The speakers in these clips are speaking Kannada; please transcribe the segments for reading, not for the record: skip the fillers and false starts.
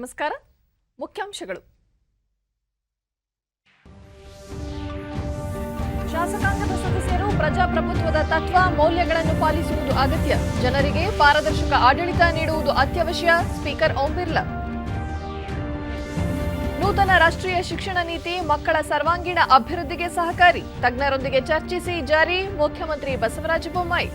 ನಮಸ್ಕಾರ. ಮುಖ್ಯಾಂಶಗಳು. ಶಾಸಕಾಂಗದ ಸದಸ್ಯರು ಪ್ರಜಾಪ್ರಭುತ್ವದ ತತ್ವ ಮೌಲ್ಯಗಳನ್ನು ಪಾಲಿಸುವುದು ಅಗತ್ಯ. ಜನರಿಗೆ ಪಾರದರ್ಶಕ ಆಡಳಿತ ನೀಡುವುದು ಅತ್ಯವಶ್ಯ. ಸ್ಪೀಕರ್ ಓಂ ಬಿರ್ಲಾ. ನೂತನ ರಾಷ್ಟ್ರೀಯ ಶಿಕ್ಷಣ ನೀತಿ ಮಕ್ಕಳ ಸರ್ವಾಂಗೀಣ ಅಭಿವೃದ್ಧಿಗೆ ಸಹಕಾರಿ. ತಜ್ಞರೊಂದಿಗೆ ಚರ್ಚಿಸಿ ಜಾರಿ. ಮುಖ್ಯಮಂತ್ರಿ ಬಸವರಾಜ ಬೊಮ್ಮಾಯಿ.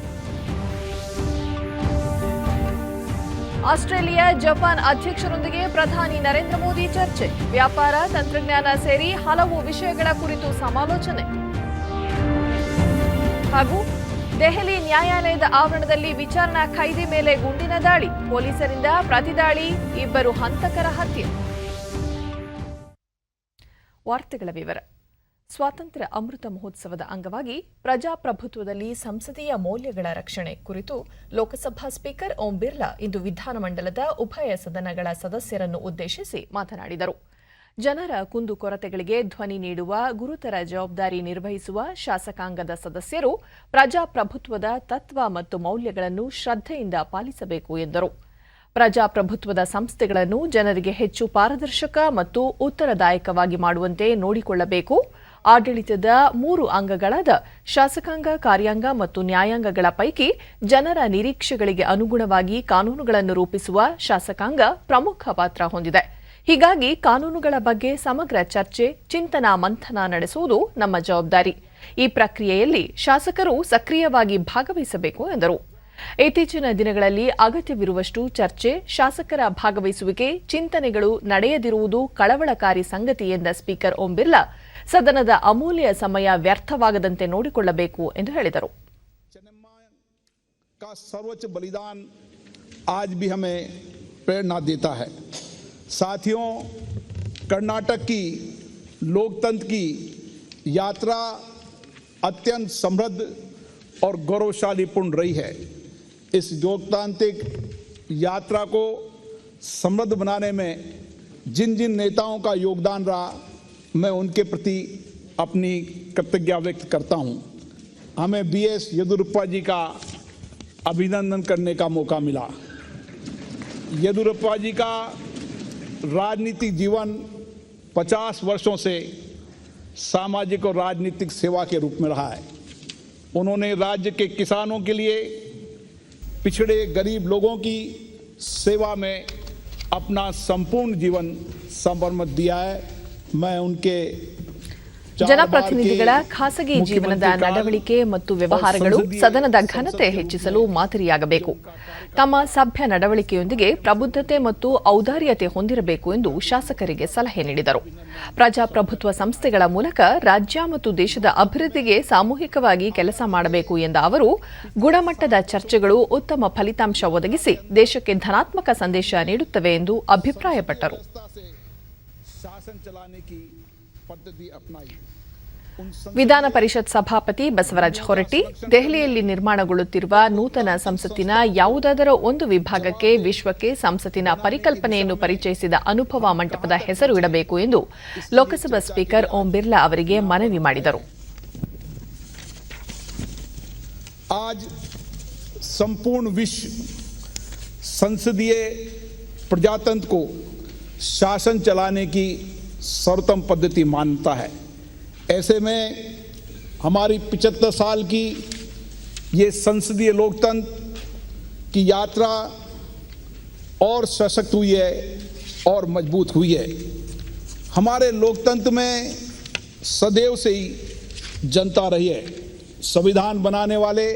ಆಸ್ಟ್ರೇಲಿಯಾ, ಜಪಾನ್ ಅಧ್ಯಕ್ಷರೊಂದಿಗೆ ಪ್ರಧಾನಿ ನರೇಂದ್ರ ಮೋದಿ ಚರ್ಚೆ. ವ್ಯಾಪಾರ, ತಂತ್ರಜ್ಞಾನ ಸೇರಿ ಹಲವು ವಿಷಯಗಳ ಕುರಿತು ಸಮಾಲೋಚನೆ. ಹಾಗೂ ದೆಹಲಿ ನ್ಯಾಯಾಲಯದ ಆವರಣದಲ್ಲಿ ವಿಚಾರಣಾ ಖೈದಿ ಮೇಲೆ ಗುಂಡಿನ ದಾಳಿ. ಪೊಲೀಸರಿಂದ ಪ್ರತಿದಾಳಿ, ಇಬ್ಬರು ಹಂತಕರ ಹತ್ಯೆ. ವಾರ್ತೆಗಳ ವಿವರ. ಸ್ವಾತಂತ್ರ್ಯ ಅಮೃತ ಮಹೋತ್ಸವದ ಅಂಗವಾಗಿ ಪ್ರಜಾಪ್ರಭುತ್ವದಲ್ಲಿ ಸಂಸದೀಯ ಮೌಲ್ಯಗಳ ರಕ್ಷಣೆ ಕುರಿತು ಲೋಕಸಭಾ ಸ್ಪೀಕರ್ ಓಂ ಬಿರ್ಲಾ ಇಂದು ವಿಧಾನಮಂಡಲದ ಉಭಯ ಸದನಗಳ ಸದಸ್ಯರನ್ನು ಉದ್ದೇಶಿಸಿ ಮಾತನಾಡಿದರು. ಜನರ ಕುಂದುಕೊರತೆಗಳಿಗೆ ಧ್ವನಿ ನೀಡುವ ಗುರುತರ ಜವಾಬ್ದಾರಿ ನಿರ್ವಹಿಸುವ ಶಾಸಕಾಂಗದ ಸದಸ್ಯರು ಪ್ರಜಾಪ್ರಭುತ್ವದ ತತ್ವ ಮತ್ತು ಮೌಲ್ಯಗಳನ್ನು ಶ್ರದ್ಧೆಯಿಂದ ಪಾಲಿಸಬೇಕು ಎಂದರು. ಪ್ರಜಾಪ್ರಭುತ್ವದ ಸಂಸ್ಥೆಗಳನ್ನು ಜನರಿಗೆ ಹೆಚ್ಚು ಪಾರದರ್ಶಕ ಮತ್ತು ಉತ್ತರದಾಯಕವಾಗಿ ಮಾಡುವಂತೆ ನೋಡಿಕೊಳ್ಳಬೇಕು. ಆಡಳಿತದ 3 ಅಂಗಗಳಾದ ಶಾಸಕಾಂಗ, ಕಾರ್ಯಾಂಗ ಮತ್ತು ನ್ಯಾಯಾಂಗಗಳ ಪೈಕಿ ಜನರ ನಿರೀಕ್ಷೆಗಳಿಗೆ ಅನುಗುಣವಾಗಿ ಕಾನೂನುಗಳನ್ನು ರೂಪಿಸುವ ಶಾಸಕಾಂಗ ಪ್ರಮುಖ ಪಾತ್ರ ಹೊಂದಿದೆ. ಹೀಗಾಗಿ ಕಾನೂನುಗಳ ಬಗ್ಗೆ ಸಮಗ್ರ ಚರ್ಚೆ, ಚಿಂತನಾ ಮಂಥನ ನಡೆಸುವುದು ನಮ್ಮ ಜವಾಬ್ದಾರಿ. ಈ ಪ್ರಕ್ರಿಯೆಯಲ್ಲಿ ಶಾಸಕರು ಸಕ್ರಿಯವಾಗಿ ಭಾಗವಹಿಸಬೇಕು ಎಂದರು. ಇತ್ತೀಚಿನ ದಿನಗಳಲ್ಲಿ ಅಗತ್ಯವಿರುವಷ್ಟು ಚರ್ಚೆ, ಶಾಸಕರ ಭಾಗವಹಿಸುವಿಕೆ, ಚಿಂತನೆಗಳು ನಡೆಯದಿರುವುದು ಕಳವಳಕಾರಿ ಸಂಗತಿ ಎಂದ ಸ್ಪೀಕರ್ ಓಂ ಬಿರ್ಲಾ ಸದನದ ಅಮೂಲ್ಯ ಸಮಯ ವ್ಯರ್ಥವಾಗದಂತೆ ನೋಡಿಕೊಳ್ಳಬೇಕು ಎಂದು ಹೇಳಿದರು. सर्वोच्च बलिदान आज भी हमें प्रेरणा देता है. साथियों, कर्नाटक की लोकतंत्र की यात्रा अत्यंत समृद्ध और गौरवशालीपूर्ण रही है. इस लोकतांत्रिक यात्रा को समृद्ध बनाने में जिन जिन नेताओं का योगदान रहा, मैं उनके प्रति अपनी कृतज्ञता व्यक्त करता हूं. हमें बीएस येदियुरप्पा जी का अभिनंदन करने का मौका मिला. येदियुरप्पा जी का राजनीतिक जीवन 50 वर्षों से सामाजिक और राजनीतिक सेवा के रूप में रहा है. उन्होंने राज्य के किसानों के लिए, पिछड़े गरीब लोगों की सेवा में अपना संपूर्ण जीवन समर्पित दिया है. मैं उनके ಜನಪ್ರತಿನಿಧಿಗಳ ಖಾಸಗಿ ಜೀವನದ ನಡವಳಿಕೆ ಮತ್ತು ವ್ಯವಹಾರಗಳು ಸದನದ ಘನತೆ ಹೆಚ್ಚಿಸಲು ಮಾದರಿಯಾಗಬೇಕು. ತಮ್ಮ ಸಭ್ಯ ನಡವಳಿಕೆಯೊಂದಿಗೆ ಪ್ರಬುದ್ಧತೆ ಮತ್ತು ಔದಾರ್ಯತೆ ಹೊಂದಿರಬೇಕು ಎಂದು ಶಾಸಕರಿಗೆ ಸಲಹೆ ನೀಡಿದರು. ಪ್ರಜಾಪ್ರಭುತ್ವ ಸಂಸ್ಥೆಗಳ ಮೂಲಕ ರಾಜ್ಯ ಮತ್ತು ದೇಶದ ಅಭಿವೃದ್ಧಿಗೆ ಸಾಮೂಹಿಕವಾಗಿ ಕೆಲಸ ಮಾಡಬೇಕು ಎಂದ ಅವರು, ಗುಣಮಟ್ಟದ ಚರ್ಚೆಗಳು ಉತ್ತಮ ಫಲಿತಾಂಶ ಒದಗಿಸಿ ದೇಶಕ್ಕೆ ಧನಾತ್ಮಕ ಸಂದೇಶ ನೀಡುತ್ತವೆ ಎಂದು ಅಭಿಪ್ರಾಯಪಟ್ಟರು. ವಿಧಾನ ಪರಿಷತ್ ಸಭಾಪತಿ ಬಸವರಾಜ ಹೊರಟ್ಟಿ, ದೆಹಲಿಯಲ್ಲಿ ನಿರ್ಮಾಣಗೊಳ್ಳುತ್ತಿರುವ ನೂತನ ಸಂಸತ್ತಿನ ಯಾವುದಾದರೂ ಒಂದು ವಿಭಾಗಕ್ಕೆ ವಿಶ್ವಕ್ಕೆ ಸಂಸತ್ತಿನ ಪರಿಕಲ್ಪನೆಯನ್ನು ಪರಿಚಯಿಸಿದ ಅನುಭವ ಮಂಟಪದ ಹೆಸರು ಇಡಬೇಕು ಎಂದು ಲೋಕಸಭಾ ಸ್ಪೀಕರ್ ಓಂ ಬಿರ್ಲಾ ಅವರಿಗೆ ಮನವಿ ಮಾಡಿದರು. आज संपूर्ण विश्व संसदीय प्रजातंत्र को शासन चलाने की सर्वोत्तम पद्धति मानता है. ऐसे में हमारी 75 साल की ये संसदीय लोकतंत्र की यात्रा और सशक्त हुई है और मजबूत हुई है. हमारे लोकतंत्र में सदैव से ही जनता रही है. संविधान बनाने वाले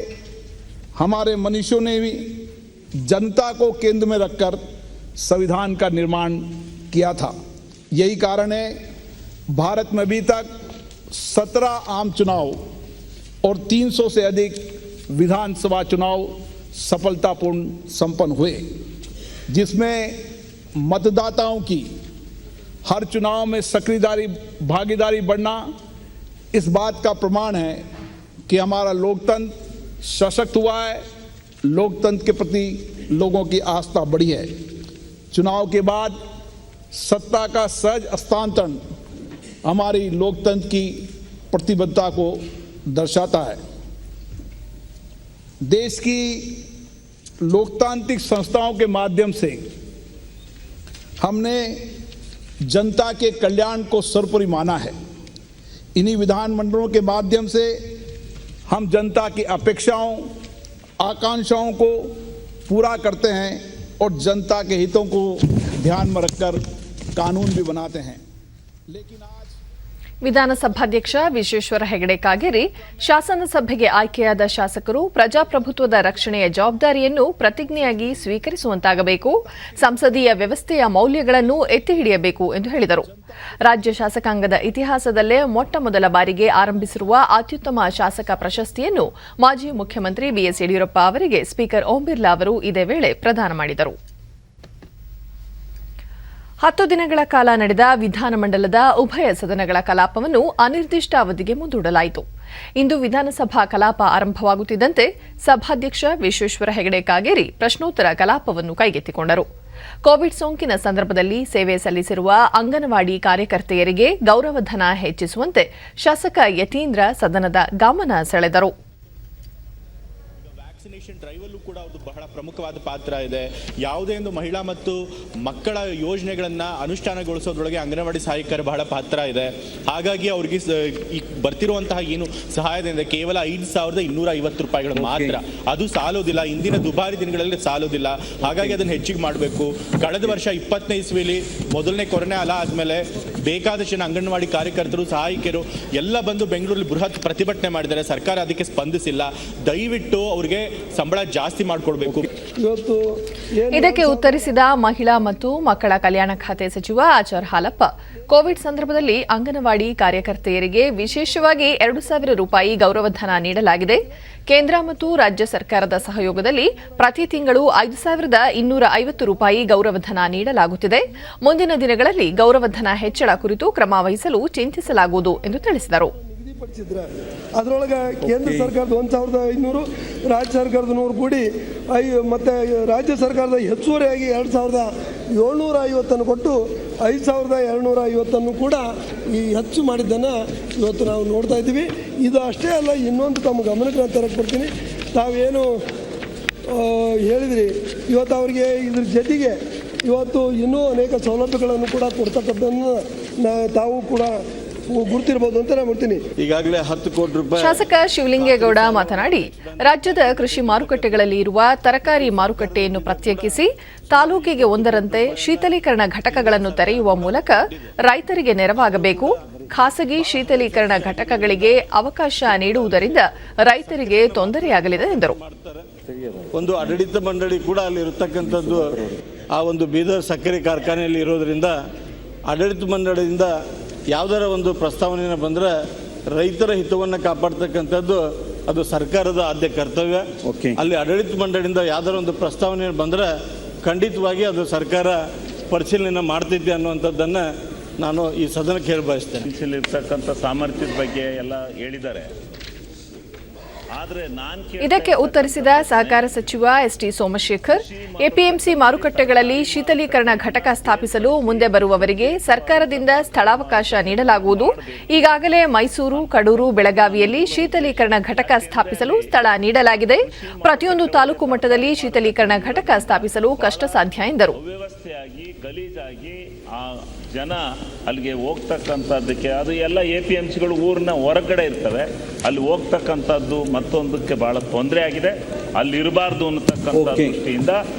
हमारे मनुष्यों ने भी जनता को केंद्र में रखकर संविधान का निर्माण किया था. यही कारण है भारत में अभी तक 17 आम चुनाव और 300 से अधिक विधानसभा चुनाव सफलतापूर्ण संपन्न हुए, जिसमें मतदाताओं की हर चुनाव में सक्रिय भागीदारी बढ़ना इस बात का प्रमाण है कि हमारा लोकतंत्र सशक्त हुआ है. लोकतंत्र के प्रति लोगों की आस्था बढ़ी है. चुनाव के बाद सत्ता का सहज हस्तांतरण हमारी लोकतंत्र की प्रतिबद्धता को दर्शाता है. देश की लोकतांत्रिक संस्थाओं के माध्यम से हमने जनता के कल्याण को सर्वोपरि माना है। इन्हीं विधानमंडलों के माध्यम से हम जनता की अपेक्षाओं, आकांक्षाओं को पूरा करते हैं और जनता के हितों को ध्यान में रखकर कानून भी बनाते हैं। लेकिन आज ವಿಧಾನಸಭಾಧ್ಯಕ್ಷ ವಿಶ್ವೇಶ್ವರ ಹೆಗಡೆ ಕಾಗೇರಿ ಶಾಸನಸಭೆಗೆ ಆಯ್ಕೆಯಾದ ಶಾಸಕರು ಪ್ರಜಾಪ್ರಭುತ್ವದ ರಕ್ಷಣೆಯ ಜವಾಬ್ದಾರಿಯನ್ನು ಪ್ರತಿಜ್ಞೆಯಾಗಿ ಸ್ವೀಕರಿಸುವಂತಾಗಬೇಕು, ಸಂಸದೀಯ ವ್ಯವಸ್ಥೆಯ ಮೌಲ್ಯಗಳನ್ನು ಎತ್ತಿ ಹಿಡಿಯಬೇಕು ಎಂದು ಹೇಳಿದರು. ರಾಜ್ಯ ಶಾಸಕಾಂಗದ ಇತಿಹಾಸದಲ್ಲೇ ಮೊಟ್ಟಮೊದಲ ಬಾರಿಗೆ ಆರಂಭಿಸಿರುವ ಅತ್ಯುತ್ತಮ ಶಾಸಕ ಪ್ರಶಸ್ತಿಯನ್ನು ಮಾಜಿ ಮುಖ್ಯಮಂತ್ರಿ ಬಿಎಸ್ ಯಡಿಯೂರಪ್ಪ ಅವರಿಗೆ ಸ್ಪೀಕರ್ ಓಂ ಬಿರ್ಲಾ ಅವರು ಇದೇ ವೇಳೆ ಪ್ರದಾನ ಮಾಡಿದರು. 10 ದಿನಗಳ ಕಾಲ ನಡೆದ ವಿಧಾನಮಂಡಲದ ಉಭಯ ಸದನಗಳ ಕಲಾಪವನ್ನು ಅನಿರ್ದಿಷ್ಟ ಅವಧಿಗೆ ಮುಂದೂಡಲಾಯಿತು. ಇಂದು ವಿಧಾನಸಭಾ ಕಲಾಪ ಆರಂಭವಾಗುತ್ತಿದ್ದಂತೆ ಸಭಾಧ್ಯಕ್ಷ ವಿಶ್ವೇಶ್ವರ ಹೆಗಡೆ ಕಾಗೇರಿ ಪ್ರಶ್ನೋತ್ತರ ಕಲಾಪವನ್ನು ಕೈಗೆತ್ತಿಕೊಂಡರು. ಕೋವಿಡ್ ಸೋಂಕಿನ ಸಂದರ್ಭದಲ್ಲಿ ಸೇವೆ ಸಲ್ಲಿಸಿರುವ ಅಂಗನವಾಡಿ ಕಾರ್ಯಕರ್ತೆಯರಿಗೆ ಗೌರವಧನ ಹೆಚ್ಚಿಸುವಂತೆ ಶಾಸಕ ಯತೀಂದ್ರ ಸದನದ ಗಮನ ಸೆಳೆದರು. ವ್ಯಾಕ್ಸಿನೇಷನ್ ಡ್ರೈವಲ್ಲೂ ಕೂಡ ಅವ್ರದ್ದು ಬಹಳ ಪ್ರಮುಖವಾದ ಪಾತ್ರ ಇದೆ. ಯಾವುದೇ ಒಂದು ಮಹಿಳಾ ಮತ್ತು ಮಕ್ಕಳ ಯೋಜನೆಗಳನ್ನು ಅನುಷ್ಠಾನಗೊಳಿಸೋದ್ರೊಳಗೆ ಅಂಗನವಾಡಿ ಸಹಾಯಕರ ಬಹಳ ಪಾತ್ರ ಇದೆ. ಹಾಗಾಗಿ ಅವ್ರಿಗೆ ಬರ್ತಿರುವಂತಹ ಏನು ಸಹಾಯದಿಂದ ಕೇವಲ 5,250 ರೂಪಾಯಿಗಳು ಮಾತ್ರ, ಅದು ಸಾಲೋದಿಲ್ಲ. ಇಂದಿನ ದುಬಾರಿ ದಿನಗಳಲ್ಲಿ ಸಾಲೋದಿಲ್ಲ. ಹಾಗಾಗಿ ಅದನ್ನು ಹೆಚ್ಚಿಗೆ ಮಾಡಬೇಕು. ಕಳೆದ ವರ್ಷ 20ನೇ ಇಸ್ವಿಲಿ ಮೊದಲನೇ ಕೊರೋನಾ ಅಲ ಆದಮೇಲೆ ಬೇಕಾದಷ್ಟು ಜನ ಅಂಗನವಾಡಿ ಕಾರ್ಯಕರ್ತರು, ಸಹಾಯಕರು ಎಲ್ಲ ಬಂದು ಬೆಂಗಳೂರಲ್ಲಿ ಬೃಹತ್ ಪ್ರತಿಭಟನೆ ಮಾಡಿದ್ದಾರೆ. ಸರ್ಕಾರ ಅದಕ್ಕೆ ಸ್ಪಂದಿಸಿಲ್ಲ. ದಯವಿಟ್ಟು ಅವ್ರಿಗೆ ಸಂಬಳ ಜಾಸ್ತಿ ಮಾಡಿಕೊಡ್ಬೇಕು. ಇದಕ್ಕೆ ಉತ್ತರಿಸಿದ ಮಹಿಳಾ ಮತ್ತು ಮಕ್ಕಳ ಕಲ್ಯಾಣ ಖಾತೆ ಸಚಿವ ಆಚಾರ್ ಹಾಲಪ್ಪ, ಕೋವಿಡ್ ಸಂದರ್ಭದಲ್ಲಿ ಅಂಗನವಾಡಿ ಕಾರ್ಯಕರ್ತೆಯರಿಗೆ ವಿಶೇಷವಾಗಿ 2,000 ರೂಪಾಯಿ ಗೌರವಧನ ನೀಡಲಾಗಿದೆ. ಕೇಂದ್ರ ಮತ್ತು ರಾಜ್ಯ ಸರ್ಕಾರದ ಸಹಯೋಗದಲ್ಲಿ ಪ್ರತಿ ತಿಂಗಳು 5,250 ರೂಪಾಯಿ ಗೌರವಧನ ನೀಡಲಾಗುತ್ತಿದೆ. ಮುಂದಿನ ದಿನಗಳಲ್ಲಿ ಗೌರವಧನ ಹೆಚ್ಚಳ ಕುರಿತು ಕ್ರಮ ವಹಿಸಲು ಚಿಂತಿಸಲಾಗುವುದು ಎಂದು ತಿಳಿಸಿದರು. ಅದರೊಳಗೆ ಕೇಂದ್ರ ಸರ್ಕಾರದ 1,500, ರಾಜ್ಯ ಸರ್ಕಾರದ 100 ಕೂಡಿ ಮತ್ತೆ ರಾಜ್ಯ ಸರ್ಕಾರದ ಹೆಚ್ಚುವರಿಯಾಗಿ 2,750 ಕೊಟ್ಟು 5,250 ಕೂಡ ಈ ಹೆಚ್ಚು ಮಾಡಿದ್ದನ್ನು ಇವತ್ತು ನಾವು ನೋಡ್ತಾ ಇದ್ದೀವಿ. ಇದು ಅಷ್ಟೇ ಅಲ್ಲ, ಇನ್ನೊಂದು ತಮ್ಮ ಗಮನಕ್ಕೆ ನಾನು ತರಕ್ಕೆ ಬರ್ತೀನಿ. ತಾವೇನು ಹೇಳಿದ್ರಿ, ಇವತ್ತು ಅವರಿಗೆ ಇದ್ರ ಜೊತೆಗೆ ಇವತ್ತು ಇನ್ನೂ ಅನೇಕ ಸೌಲಭ್ಯಗಳನ್ನು ಕೂಡ ಕೊಡ್ತಕ್ಕಂಥದ್ದನ್ನು ತಾವು ಕೂಡ ಗುರುತಿರಬಹುದು ಅಂತ ನಾನು ಮಾಡ್ತೀನಿ. ಈಗಾಗಲೇ 10 ಕೋಟಿ ರೂಪಾಯಿ. ಶಾಸಕ ಶಿವಲಿಂಗೇಗೌಡ ಮಾತನಾಡಿ, ರಾಜ್ಯದ ಕೃಷಿ ಮಾರುಕಟ್ಟೆಗಳಲ್ಲಿ ಇರುವ ತರಕಾರಿ ಮಾರುಕಟ್ಟೆಯನ್ನು ಪ್ರತ್ಯೇಕಿಸಿ ತಾಲೂಕಿಗೆ ಒಂದರಂತೆ ಶೀತಲೀಕರಣ ಘಟಕಗಳನ್ನು ತೆರೆಯುವ ಮೂಲಕ ರೈತರಿಗೆ ನೆರವಾಗಬೇಕು. ಖಾಸಗಿ ಶೀತಲೀಕರಣ ಘಟಕಗಳಿಗೆ ಅವಕಾಶ ನೀಡುವುದರಿಂದ ರೈತರಿಗೆ ತೊಂದರೆಯಾಗಲಿದೆ ಎಂದರು. ಒಂದು ಆಡಳಿತ ಮಂಡಳಿ ಕೂಡ ಅಲ್ಲಿ ಇರತಕ್ಕಂಥದ್ದು ಆ ಒಂದು ಬೀದರ್ ಸಕ್ಕರೆ ಕಾರ್ಖಾನೆಯಲ್ಲಿ ಇರೋದರಿಂದ ಆಡಳಿತ ಮಂಡಳಿಯಿಂದ ಯಾವುದರ ಒಂದು ಪ್ರಸ್ತಾವನೆ ಬಂದರೆ ರೈತರ ಹಿತವನ್ನು ಕಾಪಾಡ್ತಕ್ಕಂಥದ್ದು ಅದು ಸರ್ಕಾರದ ಆದ್ಯ ಕರ್ತವ್ಯ. ಅಲ್ಲಿ ಆಡಳಿತ ಮಂಡಳಿಯಿಂದ ಯಾವ್ದಾರ ಒಂದು ಪ್ರಸ್ತಾವನೆ ಬಂದರೆ ಖಂಡಿತವಾಗಿ ಅದು ಸರ್ಕಾರ ಪರಿಶೀಲನೆ ಮಾಡ್ತಿದ್ದೆ ಅನ್ನುವಂಥದ್ದನ್ನು ನಾನು ಈ ಸದನಕ್ಕೆ ಹೇಳಿ ಬಯಸ್ತೇನೆ. ಇರ್ತಕ್ಕಂಥ ಸಾಮರ್ಥ್ಯದ ಬಗ್ಗೆ ಎಲ್ಲ ಹೇಳಿದ್ದಾರೆ. ಇದಕ್ಕೆ ಉತ್ತರಿಸಿದ ಸಹಕಾರ ಸಚಿವ ಎಸ್ಟಿ ಸೋಮಶೇಖರ್, ಎಪಿಎಂಸಿ ಮಾರುಕಟ್ಟೆಗಳಲ್ಲಿ ಶೀತಲೀಕರಣ ಘಟಕ ಸ್ಥಾಪಿಸಲು ಮುಂದೆ ಬರುವವರಿಗೆ ಸರ್ಕಾರದಿಂದ ಸ್ಥಳಾವಕಾಶ ನೀಡಲಾಗುವುದು. ಈಗಾಗಲೇ ಮೈಸೂರು, ಕಡೂರು, ಬೆಳಗಾವಿಯಲ್ಲಿ ಶೀತಲೀಕರಣ ಘಟಕ ಸ್ಥಾಪಿಸಲು ಸ್ಥಳ ನೀಡಲಾಗಿದೆ. ಪ್ರತಿಯೊಂದು ತಾಲೂಕು ಮಟ್ಟದಲ್ಲಿ ಶೀತಲೀಕರಣ ಘಟಕ ಸ್ಥಾಪಿಸಲು ಕಷ್ಟ ಸಾಧ್ಯ ಎಂದರು. ಗಲೀಜಾಗಿ ಆ ಜನ ಅಲ್ಲಿಗೆ ಹೋಗ್ತಕ್ಕಂಥದ್ದಕ್ಕೆ ಅದು ಎಲ್ಲ APMCಗಳು ಊರಿನ ಹೊರಗಡೆ ಇರ್ತವೆ. ಅಲ್ಲಿ ಹೋಗ್ತಕ್ಕಂಥದ್ದು ಮತ್ತೊಂದಕ್ಕೆ ಬಹಳ ತೊಂದರೆ ಆಗಿದೆ. ಅಲ್ಲಿ ಇರಬಾರ್ದು ಅನ್ನತಕ್ಕಂಥ ದೃಷ್ಟಿಯಿಂದ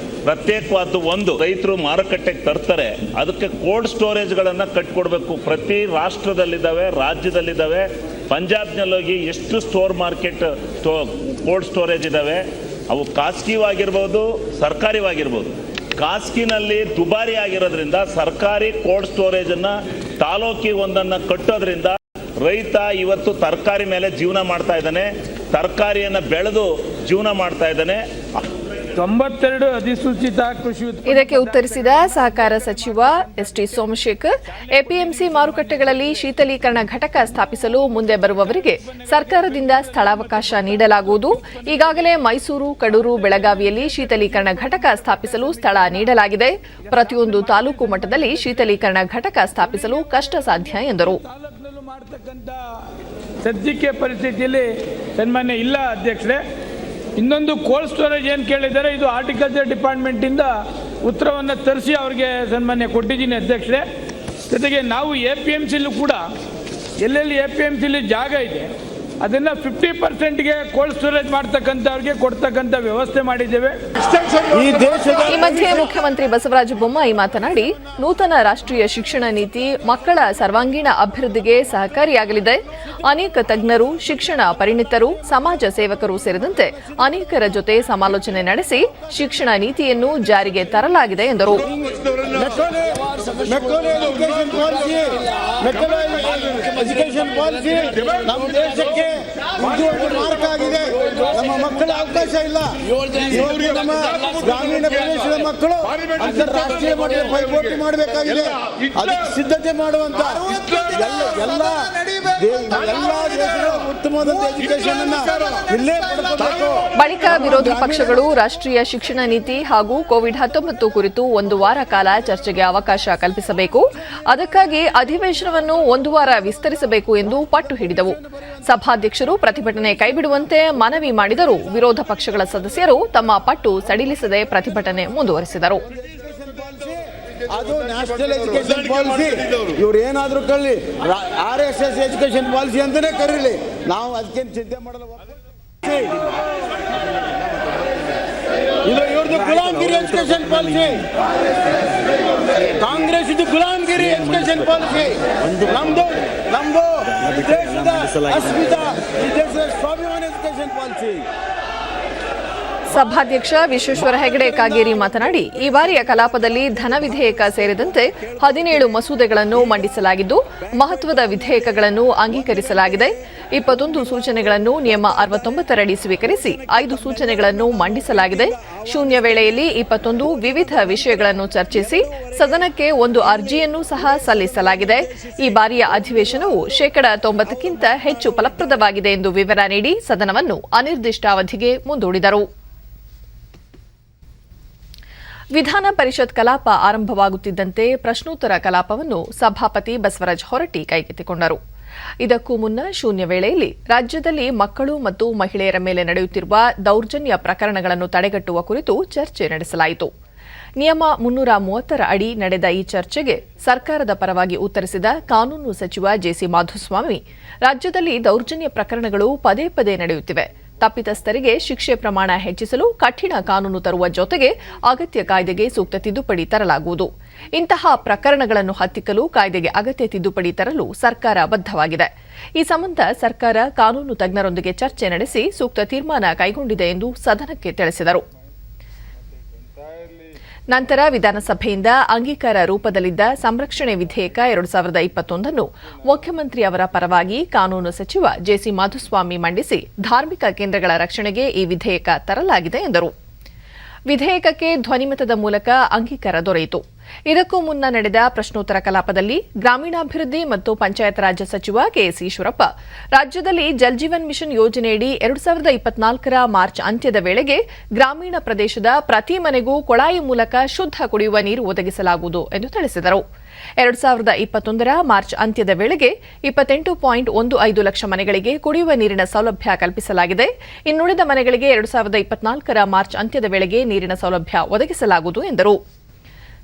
ಪ್ರತ್ಯೇಕವಾದ ಒಂದು ರೈತರು ಮಾರುಕಟ್ಟೆಗೆ ತರ್ತಾರೆ, ಅದಕ್ಕೆ ಕೋಲ್ಡ್ ಸ್ಟೋರೇಜ್ಗಳನ್ನು ಕಟ್ಕೊಡ್ಬೇಕು. ಪ್ರತಿ ರಾಷ್ಟ್ರದಲ್ಲಿದ್ದಾವೆ, ರಾಜ್ಯದಲ್ಲಿದ್ದಾವೆ. ಪಂಜಾಬ್ನಲ್ಲೋಗಿ ಎಷ್ಟು ಕೋಲ್ಡ್ ಸ್ಟೋರೇಜ್ ಇದ್ದಾವೆ. ಅವು ಖಾಸಗಿವಾಗಿರ್ಬೋದು, ಸರ್ಕಾರಿವಾಗಿರ್ಬೋದು. ಖಾಸಗಿನಲ್ಲಿ ದುಬಾರಿ ಆಗಿರೋದ್ರಿಂದ ಸರ್ಕಾರಿ ಕೋಲ್ಡ್ ಸ್ಟೋರೇಜನ್ನು ತಾಲೂಕಿಗೆ ಒಂದನ್ನು ಕಟ್ಟೋದ್ರಿಂದ ರೈತ ಇವತ್ತು ತರಕಾರಿ ಮೇಲೆ ಜೀವನ ಮಾಡ್ತಾ ಇದ್ದಾನೆ, ತರಕಾರಿಯನ್ನು ಬೆಳೆದು ಜೀವನ ಮಾಡ್ತಾ ಇದ್ದಾನೆ. 92 ಅಧಿಸೂಚಿತ ಕೃಷಿ. ಇದಕ್ಕೆ ಉತ್ತರಿಸಿದ ಸಹಕಾರ ಸಚಿವ ಎಸ್ಟಿ ಸೋಮಶೇಖರ್, ಎಪಿಎಂಸಿ ಮಾರುಕಟ್ಟೆಗಳಲ್ಲಿ ಶೀತಲೀಕರಣ ಘಟಕ ಸ್ಥಾಪಿಸಲು ಮುಂದೆ ಬರುವವರಿಗೆ ಸರ್ಕಾರದಿಂದ ಸ್ಥಳಾವಕಾಶ ನೀಡಲಾಗುವುದು. ಈಗಾಗಲೇ ಮೈಸೂರು, ಕಡೂರು, ಬೆಳಗಾವಿಯಲ್ಲಿ ಶೀತಲೀಕರಣ ಘಟಕ ಸ್ಥಾಪಿಸಲು ಸ್ಥಳ ನೀಡಲಾಗಿದೆ. ಪ್ರತಿಯೊಂದು ತಾಲೂಕು ಮಟ್ಟದಲ್ಲಿ ಶೀತಲೀಕರಣ ಘಟಕ ಸ್ಥಾಪಿಸಲು ಕಷ್ಟ ಸಾಧ್ಯ ಎಂದರು. ಸದ್ಯಕ್ಕೆ ಪರಿಸ್ಥಿತಿಯಲ್ಲಿ ಸನ್ಮಾನ್ಯ ಇಲ್ಲ ಅಧ್ಯಕ್ಷರೇ. ಇನ್ನೊಂದು ಕೋಲ್ಡ್ ಸ್ಟೋರೇಜ್ ಏನು ಕೇಳಿದ್ದಾರೆ, ಇದು ಹಾರ್ಟಿಕಲ್ಚರ್ ಡಿಪಾರ್ಟ್ಮೆಂಟಿಂದ ಉತ್ತರವನ್ನು ತರಿಸಿ ಅವರಿಗೆ ಸನ್ಮಾನ್ಯ ಕೊಟ್ಟಿದ್ದೀನಿ ಅಧ್ಯಕ್ಷರೇ. ಜೊತೆಗೆ ನಾವು APMCಲೂ ಕೂಡ ಎಲ್ಲೆಲ್ಲಿ APMCಲಿ ಜಾಗ ಇದೆ ಅದನ್ನು 50%ಗೆ ಕೋಲ್ಡ್ ಸ್ಟೋರೇಜ್ ಮಾಡ್ತಕ್ಕಂಥವ್ರಿಗೆ ಕೊಡ್ತಕ್ಕಂಥ ವ್ಯವಸ್ಥೆ ಮಾಡಿದ್ದೇವೆ. ಈ ಮಧ್ಯೆ ಮುಖ್ಯಮಂತ್ರಿ ಬಸವರಾಜ ಬೊಮ್ಮಾಯಿ ಮಾತನಾಡಿ, ನೂತನ ರಾಷ್ಟ್ರೀಯ ಶಿಕ್ಷಣ ನೀತಿ ಮಕ್ಕಳ ಸರ್ವಾಂಗೀಣ ಅಭಿವೃದ್ಧಿಗೆ ಸಹಕಾರಿಯಾಗಲಿದೆ. ಅನೇಕ ತಜ್ಞರು, ಶಿಕ್ಷಣ ಪರಿಣಿತರು, ಸಮಾಜ ಸೇವಕರು ಸೇರಿದಂತೆ ಅನೇಕರ ಜೊತೆ ಸಮಾಲೋಚನೆ ನಡೆಸಿ ಶಿಕ್ಷಣ ನೀತಿಯನ್ನು ಜಾರಿಗೆ ತರಲಾಗಿದೆ ಎಂದರು. ಮಾರ್ಕ್ ಆಗಿದೆ. ನಮ್ಮ ಮಕ್ಕಳ ಅವಕಾಶ ಇಲ್ಲ. ನಮ್ಮ ಗ್ರಾಮೀಣ ಪ್ರದೇಶದ ಮಕ್ಕಳು ಅಂತಾರಾಷ್ಟ್ರೀಯ ಮಟ್ಟದ ಪೈಪೋಟಿ ಮಾಡಬೇಕಾಗಿದೆ. ಅದಕ್ಕೆ ಸಿದ್ಧತೆ ಮಾಡುವಂತ ಎಲ್ಲ ದೇಶಗಳ ಉತ್ತಮವಾದ ಎಜುಕೇಶನ್ ಅನ್ನ ಇಲ್ಲೇ ಪಡೆದುಕೊಳ್ಳಬೇಕು. ಬಳಿಕ ವಿರೋಧ ಪಕ್ಷಗಳು ರಾಷ್ಟ್ರೀಯ ಶಿಕ್ಷಣ ನೀತಿ ಹಾಗೂ ಕೋವಿಡ್-19 ಕುರಿತು 1 ವಾರ ಕಾಲ ಚರ್ಚೆಗೆ ಅವಕಾಶ ಕಲ್ಪಿಸಬೇಕು, ಅದಕ್ಕಾಗಿ ಅಧಿವೇಶನವನ್ನು 1 ವಾರ ವಿಸ್ತರಿಸಬೇಕು ಎಂದು ಪಟ್ಟು ಹಿಡಿದವು. ಸಭಾಧ್ಯಕ್ಷರು ಪ್ರತಿಭಟನೆ ಕೈಬಿಡುವಂತೆ ಮನವಿ ಮಾಡಿದರೂ ವಿರೋಧ ಪಕ್ಷಗಳ ಸದಸ್ಯರು ತಮ್ಮ ಪಟ್ಟು ಸಡಿಲಿಸದೆ ಪ್ರತಿಭಟನೆ ಮುಂದುವರೆಸಿದರು. ಅದು ನ್ಯಾಷನಲ್ ಎಜುಕೇಶನ್ ಪಾಲಿಸಿ. ಇವ್ರು ಏನಾದ್ರೂ ಕಳ್ಳಿ RSS ಎಜುಕೇಶನ್ ಪಾಲಿಸಿ ಅಂತಾನೆ ಕರೀಲಿ, ನಾವು ಅದಕ್ಕೇನು ಚಿಂತೆ ಮಾಡಲ್ಲ. ಇದು ಇವ್ರದ್ದು ಗುಲಾಮ್ಗಿರಿ ಎಜುಕೇಶನ್ ಪಾಲಿಸಿ. ಕಾಂಗ್ರೆಸ್ ಇದು ಗುಲಾಮ್ಗಿರಿ ಎಜುಕೇಶನ್ ಪಾಲಿಸಿ. ನಮ್ದು ದೇಶದ ಅಸ್ಮಿತಾ, ಈ ದೇಶದ ಸ್ವಾಭಿಮಾನ ಎಜುಕೇಶನ್ ಪಾಲಿಸಿ. ಸಭಾಧ್ಯಕ್ಷ ವಿಶ್ವೇಶ್ವರ ಹೆಗಡೆ ಕಾಗೇರಿ ಮಾತನಾಡಿ, ಈ ಬಾರಿಯ ಕಲಾಪದಲ್ಲಿ ಧನ ವಿಧೇಯಕ ಸೇರಿದಂತೆ 17 ಮಸೂದೆಗಳನ್ನು ಮಂಡಿಸಲಾಗಿದ್ದು ಮಹತ್ವದ ವಿಧೇಯಕಗಳನ್ನು ಅಂಗೀಕರಿಸಲಾಗಿದೆ. 21 ಸೂಚನೆಗಳನ್ನು ನಿಯಮ 69ರಡಿ ಸ್ವೀಕರಿಸಿ 5 ಸೂಚನೆಗಳನ್ನು ಮಂಡಿಸಲಾಗಿದೆ. ಶೂನ್ಯ ವೇಳೆಯಲ್ಲಿ 21 ವಿವಿಧ ವಿಷಯಗಳನ್ನು ಚರ್ಚಿಸಿ ಸದನಕ್ಕೆ 1 ಅರ್ಜಿಯನ್ನು ಸಹ ಸಲ್ಲಿಸಲಾಗಿದೆ. ಈ ಬಾರಿಯ ಅಧಿವೇಶನವು 90%ಕ್ಕಿಂತ ಹೆಚ್ಚು ಫಲಪ್ರದವಾಗಿದೆ ಎಂದು ವಿವರ ನೀಡಿ ಸದನವನ್ನು ಅನಿರ್ದಿಷ್ಟಾವಧಿಗೆ ಮುಂದೂಡಿದರು. ವಿಧಾನ ಪರಿಷತ್ ಕಲಾಪ ಆರಂಭವಾಗುತ್ತಿದ್ದಂತೆ ಪ್ರಶ್ನೋತ್ತರ ಕಲಾಪವನ್ನು ಸಭಾಪತಿ ಬಸವರಾಜ ಹೊರಟ್ಟಿ ಕೈಗೆತ್ತಿಕೊಂಡರು. ಇದಕ್ಕೂ ಮುನ್ನ ಶೂನ್ಯ ವೇಳೆಯಲ್ಲಿ ರಾಜ್ಯದಲ್ಲಿ ಮಕ್ಕಳು ಮತ್ತು ಮಹಿಳೆಯರ ಮೇಲೆ ನಡೆಯುತ್ತಿರುವ ದೌರ್ಜನ್ಯ ಪ್ರಕರಣಗಳನ್ನು ತಡೆಗಟ್ಟುವ ಕುರಿತು ಚರ್ಚೆ ನಡೆಸಲಾಯಿತು. ನಿಯಮ 330ರ ಅಡಿ ನಡೆದ ಈ ಚರ್ಚೆಗೆ ಸರ್ಕಾರದ ಪರವಾಗಿ ಉತ್ತರಿಸಿದ ಕಾನೂನು ಸಚಿವ ಜೆಸಿ ಮಾಧುಸ್ವಾಮಿ, ರಾಜ್ಯದಲ್ಲಿ ದೌರ್ಜನ್ಯ ಪ್ರಕರಣಗಳು ಪದೇ ಪದೇ ನಡೆಯುತ್ತಿವೆ. ತಪ್ಪಿತಸ್ಥರಿಗೆ ಶಿಕ್ಷೆ ಪ್ರಮಾಣ ಹೆಚ್ಚಿಸಲು ಕಠಿಣ ಕಾನೂನು ತರುವ ಜೊತೆಗೆ ಅಗತ್ಯ ಕಾಯ್ದೆಗೆ ಸೂಕ್ತ ತಿದ್ದುಪಡಿ ತರಲಾಗುವುದು. ಇಂತಹ ಪ್ರಕರಣಗಳನ್ನು ಹತ್ತಿಕ್ಕಲು ಕಾಯ್ದೆಗೆ ಅಗತ್ಯ ತಿದ್ದುಪಡಿ ತರಲು ಸರ್ಕಾರ ಬದ್ಧವಾಗಿದೆ. ಈ ಸಂಬಂಧ ಸರ್ಕಾರ ಕಾನೂನು ತಜ್ಞರೊಂದಿಗೆ ಚರ್ಚೆ ನಡೆಸಿ ಸೂಕ್ತ ತೀರ್ಮಾನ ಕೈಗೊಂಡಿದೆ ಎಂದು ಸದನಕ್ಕೆ ತಿಳಿಸಿದರು. ನಂತರ ವಿಧಾನಸಭೆಯಿಂದ ಅಂಗೀಕಾರ ರೂಪದಲ್ಲಿದ್ದ ಸಂರಕ್ಷಣೆ ವಿಧೇಯಕ 2021 ಮುಖ್ಯಮಂತ್ರಿ ಅವರ ಪರವಾಗಿ ಕಾನೂನು ಸಚಿವ ಜೆಸಿ ಮಾಧುಸ್ವಾಮಿ ಮಂಡಿಸಿ ಧಾರ್ಮಿಕ ಕೇಂದ್ರಗಳ ರಕ್ಷಣೆಗೆ ಈ ವಿಧೇಯಕ ತರಲಾಗಿದೆ ಎಂದರು. ವಿಧೇಯಕಕ್ಕೆ ಧ್ವನಿಮತದ ಮೂಲಕ ಅಂಗೀಕಾರ ದೊರೆಯಿತು. ಇದಕ್ಕೂ ಮುನ್ನ ನಡೆದ ಪ್ರಶ್ನೋತ್ತರ ಕಲಾಪದಲ್ಲಿ ಗ್ರಾಮೀಣಾಭಿವೃದ್ಧಿ ಮತ್ತು ಪಂಚಾಯತ್ ರಾಜ್ ಸಚಿವ ಕೆಎಸ್ ಈಶ್ವರಪ್ಪ, ರಾಜ್ಯದಲ್ಲಿ ಜಲ್ ಜೀವನ್ ಮಿಷನ್ ಯೋಜನೆಯಡಿ 2024ರ ಮಾರ್ಚ್ ಅಂತ್ಯದ ವೇಳೆಗೆ ಗ್ರಾಮೀಣ ಪ್ರದೇಶದ ಪ್ರತಿ ಮನೆಗೂ ಕೊಳಾಯಿ ಮೂಲಕ ಶುದ್ಧ ಕುಡಿಯುವ ನೀರು ಒದಗಿಸಲಾಗುವುದು ಎಂದು ತಿಳಿಸಿದರು. 2021ರ ಮಾರ್ಚ್ ಅಂತ್ಯದ ವೇಳೆಗೆ 28.15 ಲಕ್ಷ ಮನೆಗಳಿಗೆ ಕುಡಿಯುವ ನೀರಿನ ಸೌಲಭ್ಯ ಕಲ್ಪಿಸಲಾಗಿದೆ. ಇನ್ನುಳಿದ ಮನೆಗಳಿಗೆ 2024ರ ಮಾರ್ಚ್ ಅಂತ್ಯದ ವೇಳೆಗೆ ನೀರಿನ ಸೌಲಭ್ಯ ಒದಗಿಸಲಾಗುವುದು ಎಂದರು.